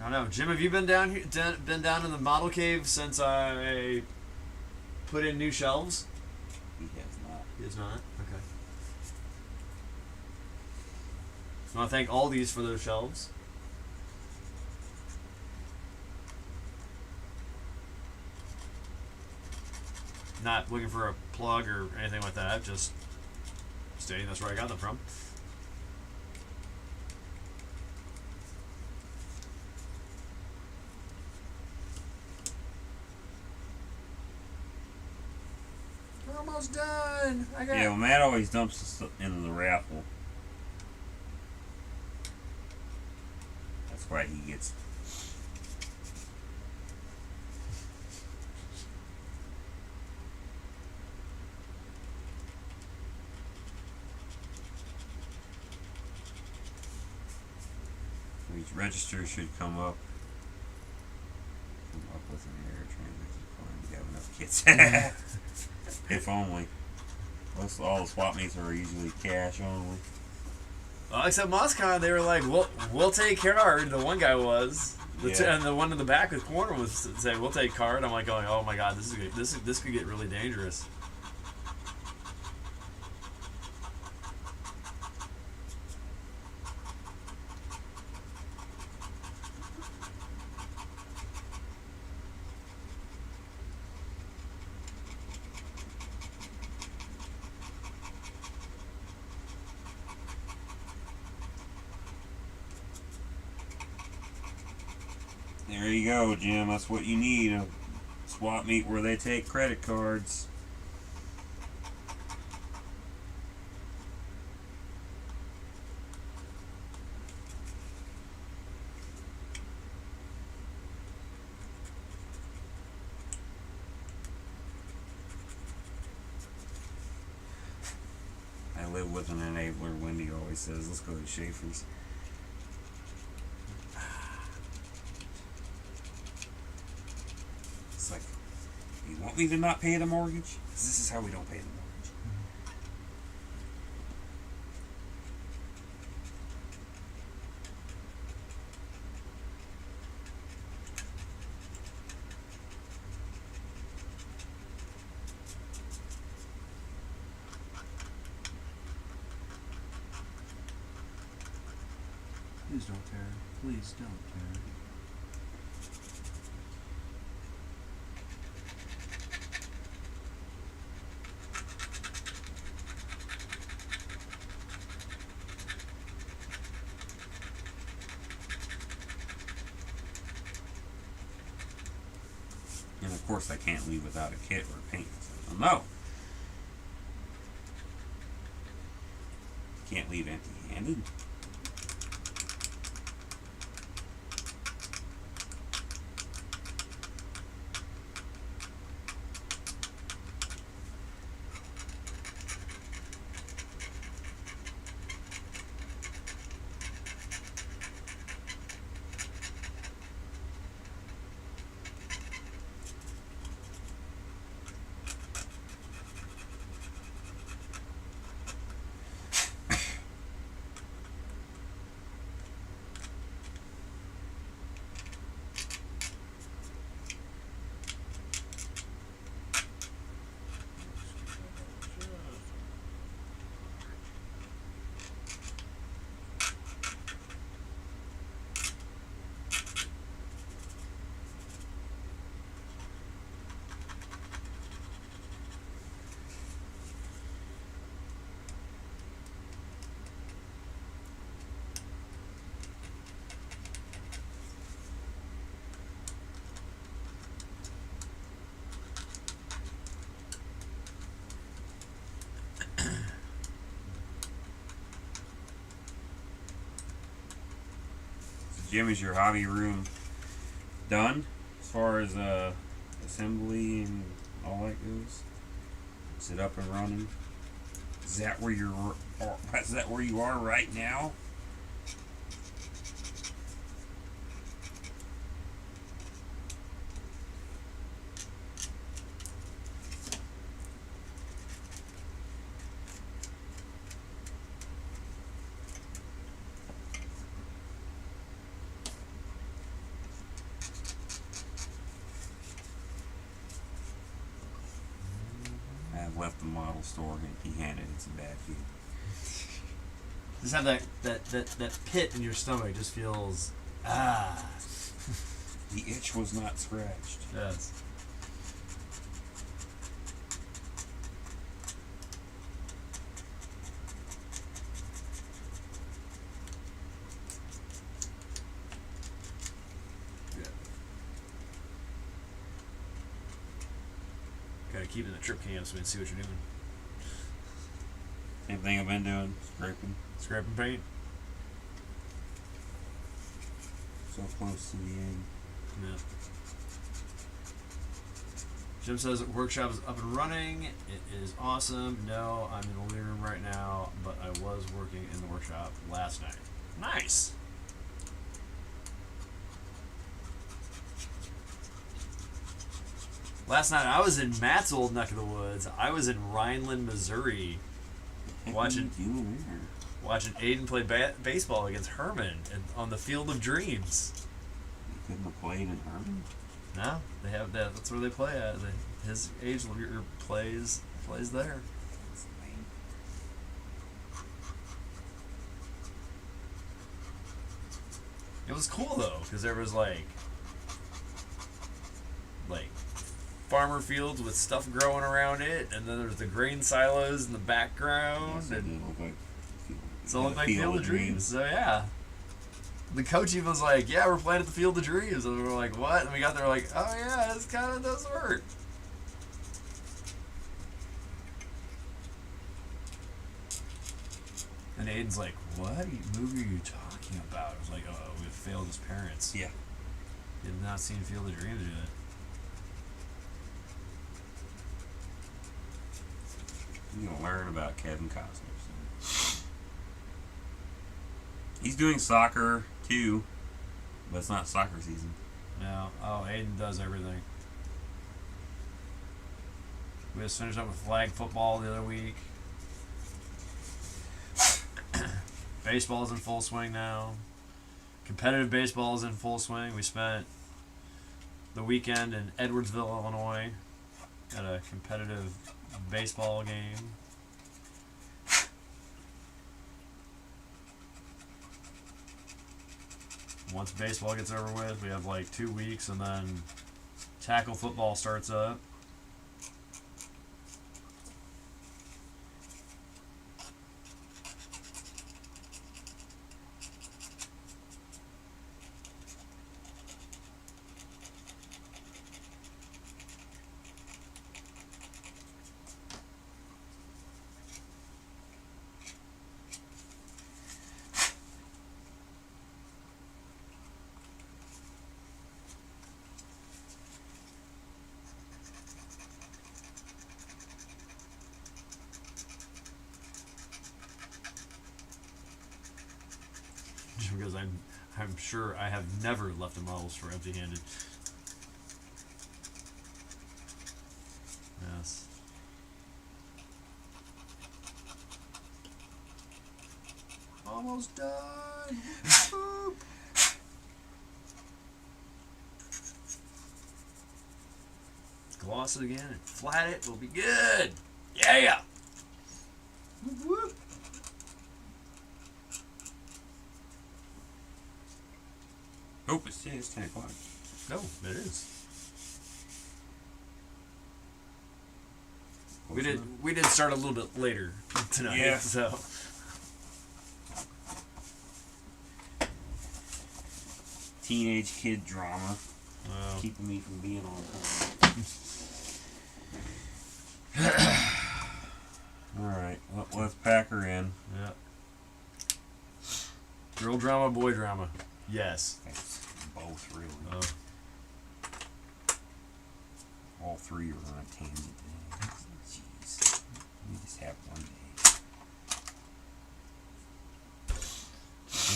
I don't know, Jim. Have you been down here? Been down in the model cave since I put in new shelves? He has not. He has not. Okay. I want to thank Aldi's for those shelves. Not looking for a plug or anything like that. Just stating that's where I got them from. We're almost done. I got. Yeah, well, Matt always dumps the stuff into the raffle. That's why he gets. Each register should come up with an error transaction form. We have enough kits. If only. Most all the swap meets are usually cash only. Well, except MozCon, they were like, "We'll take card." The one guy was, and the one in the back of the corner was saying, "We'll take card." I'm like going, "Oh my god, this could get really dangerous." There you go, Jim. That's what you need. A swap meet where they take credit cards. I live with an enabler. Wendy always says, let's go to Schaefer's. It's like, you want me to not pay the mortgage? 'Cause this is how we don't pay the mortgage. Please don't tear. Please don't tear. And of course, I can't leave without a kit or paint. So, no. Can't leave empty-handed. Jim, is your hobby room done as far as assembly and all that goes? Is it up and running? Is that where you are right now? I've left the model store empty-handed. It's a bad feeling. Just have that pit in your stomach. Just feels The itch was not scratched. Yes. Gotta keep it in the trip cam so we can see what you're doing. Same thing I've been doing, scraping. Scraping paint. So close to the end. Yeah. Jim says that workshop is up and running. It is awesome. No, I'm in the living room right now, but I was working in the workshop last night. Nice. Last night I was in Matt's old neck of the woods. I was in Rhineland, Missouri, watching Aiden play baseball against Herman on the Field of Dreams. You couldn't have played in Herman? No, they have that. That's where they play at. His age group plays there. That's lame. It was cool though, because there was like farmer fields with stuff growing around it, and then there's the grain silos in the background. Yes, it and did look like so it looked like Field of Dreams. So yeah. The coach even was like, yeah, we're playing at the Field of Dreams. And we were like, what? And we got there like, oh yeah, this kind of does work. And Aiden's like, what movie are you talking about? I was like, oh, we failed as parents. Yeah. He had not seen Field of Dreams yet. You're gonna learn about Kevin Costner. So. He's doing soccer too, but it's not soccer season. No. Oh, Aiden does everything. We just finished up with flag football the other week. Baseball's in full swing now. Competitive baseball is in full swing. We spent the weekend in Edwardsville, Illinois, at a competitive baseball game. once baseball gets over with, we have like 2 weeks, and then tackle football starts up. Because I'm sure I have never left a model store empty-handed. Yes. Almost done. Boop. Gloss it again and flat it. We'll be good. Yeah. Whoop, whoop. Oh, it's 10 o'clock. No, it is. We did start a little bit later tonight. Yeah. So. Teenage kid drama. Well, Keeping me from being on time. Alright, well, let's pack her in. yeah. Girl drama, boy drama. Yes. Both, really. Oh. All three are on a tangent today. Jeez. We just have one day.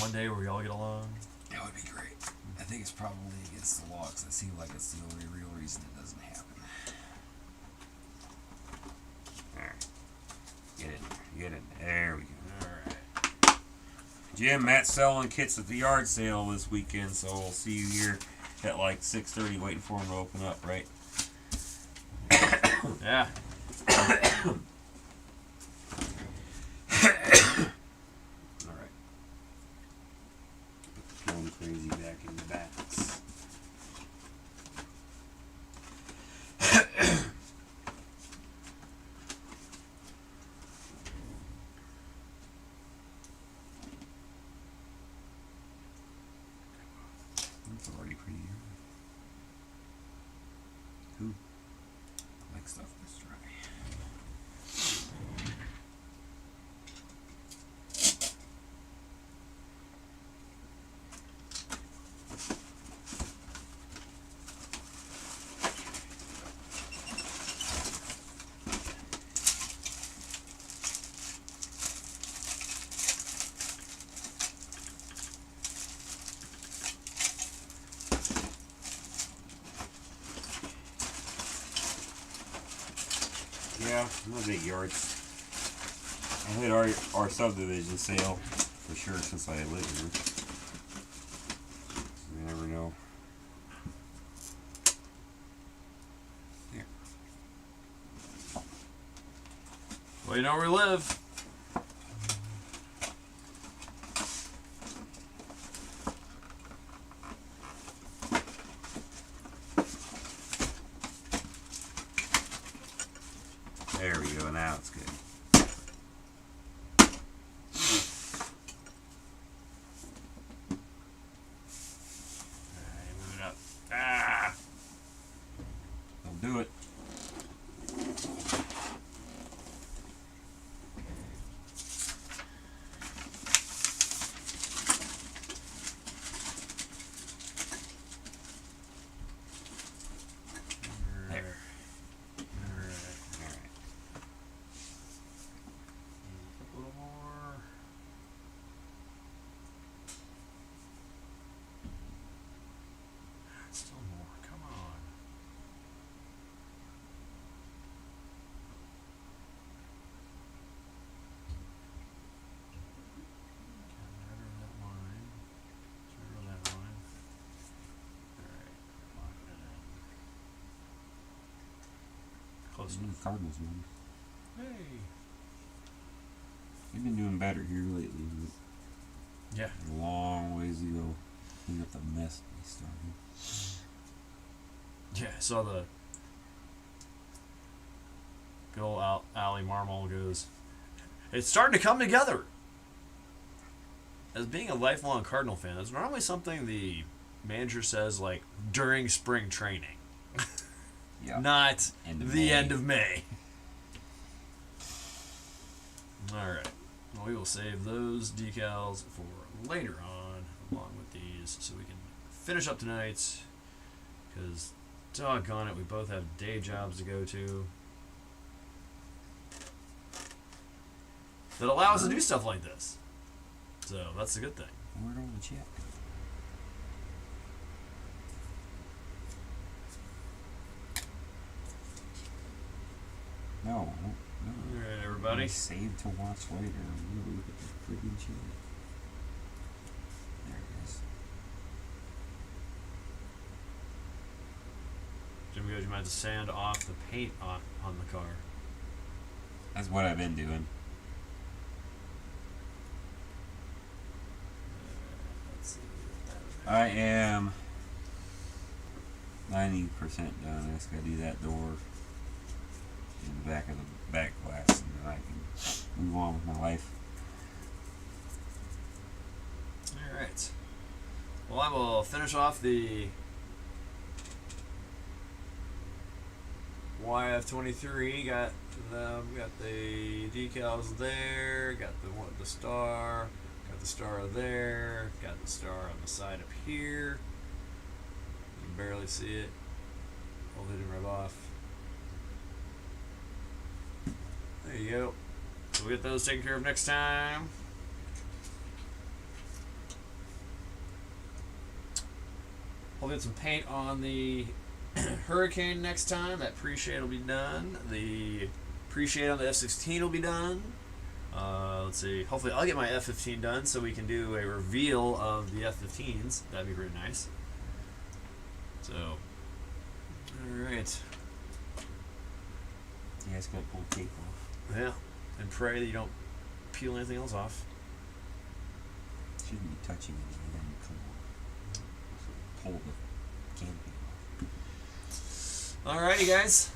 One day where we all get along. That would be great. I think it's probably against the law because it seems like it's the only real reason it doesn't happen. Alright. Get in there. Get in there. There we go. Alright. Jim, Matt's selling kits at the yard sale this weekend, so we'll see you here at like 6:30 waiting for him to open up, right? Yeah. Alright. Put the Clone Crazy back in the box. It's already pretty early. Who? I like stuff this dry. Yeah, I'm a big yards. I hit our subdivision sale for sure since I live here. You never know. Well, you know where we live. There we go. Now it's good. Alright, move it up. Ah! Don't do it. There. There. Alright. Alright. A little more. Still more. Come on. Get rid of that line. Get rid of that line. Alright. Lock it in. Close enough. Cardinals won. Hey. They've been doing better here lately. But Yeah. a long ways to go. Clean up the mess we started. Yeah, I saw the good old Ali Marmol goes, it's starting to come together. As being a lifelong Cardinal fan, that's normally something the manager says like during spring training, Yeah. not End of the May. end of May. All right. Well, we will save those decals for later on, along with these, so we can finish up tonight. Because, doggone it, we both have day jobs to go to that allow us to do stuff like this. So that's a good thing. Where'd all the chat go? No, I don't know. All right, everybody. Save to watch later. I'm gonna look at the freaking chat. There it is. Jimmy goes, you might have to sand off the paint on the car. That's what I've been doing. Let's see. I am 90% done. I just gotta do that door in the back of the back glass, and then I can move on with my life. All right. Well, I will finish off the YF23. Got the decals there. Got the star. Got the star there. Got the star on the side up here. You can barely see it. Hold it and rub off. There you go. So we'll get those taken care of next time. We'll get some paint on the Hurricane next time. That pre-shade will be done. The pre-shade on the F-16 will be done. Let's see. Hopefully I'll get my F-15 done so we can do a reveal of the F-15s. That'd be pretty nice. So, alright. You guys gotta pull tape off. Yeah. And pray that you don't peel anything else off. Shouldn't be touching it, and then come on. Pull the canopy off. Alrighty, guys.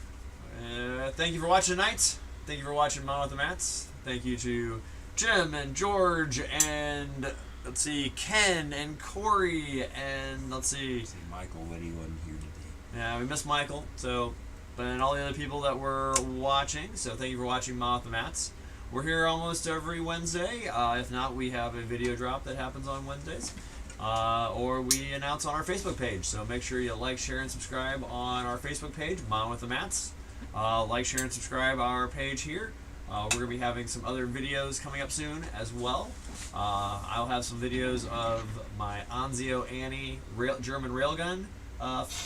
Thank you for watching tonight. Thank you for watching Mom with the Mats. Thank you to Jim and George and let's see, Ken and Corey and let's see. Say Michael, but he wasn't here today. Yeah, we missed Michael. So, and all the other people that were watching. So thank you for watching Mom with the Mats. We're here almost every Wednesday. If not, we have a video drop that happens on Wednesdays. Or we announce on our Facebook page. So make sure you like, share, and subscribe on our Facebook page, Mom with the Mats. Like, share, and subscribe our page here. We're going to be having some other videos coming up soon as well. I'll have some videos of my Anzio Annie German railgun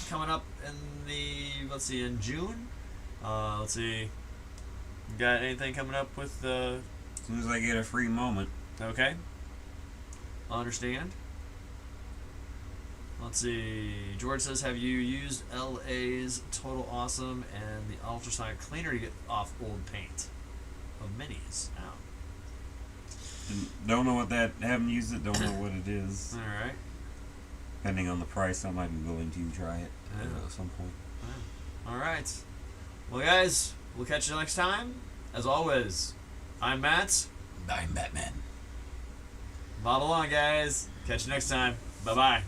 coming up in the, let's see, in June. Let's see. Got anything coming up with the... As soon as I get a free moment. Okay. Understand. Let's see. George says, have you used LA's Total Awesome and the ultrasonic cleaner to get off old paint of minis? Oh. Don't know what that. Haven't used it. Don't know what it is. All right. Depending on the price, I might be willing to try it at some point. All right. Well, guys, we'll catch you next time. As always, I'm Matt. I'm Batman. Model on, guys. Catch you next time. Bye-bye.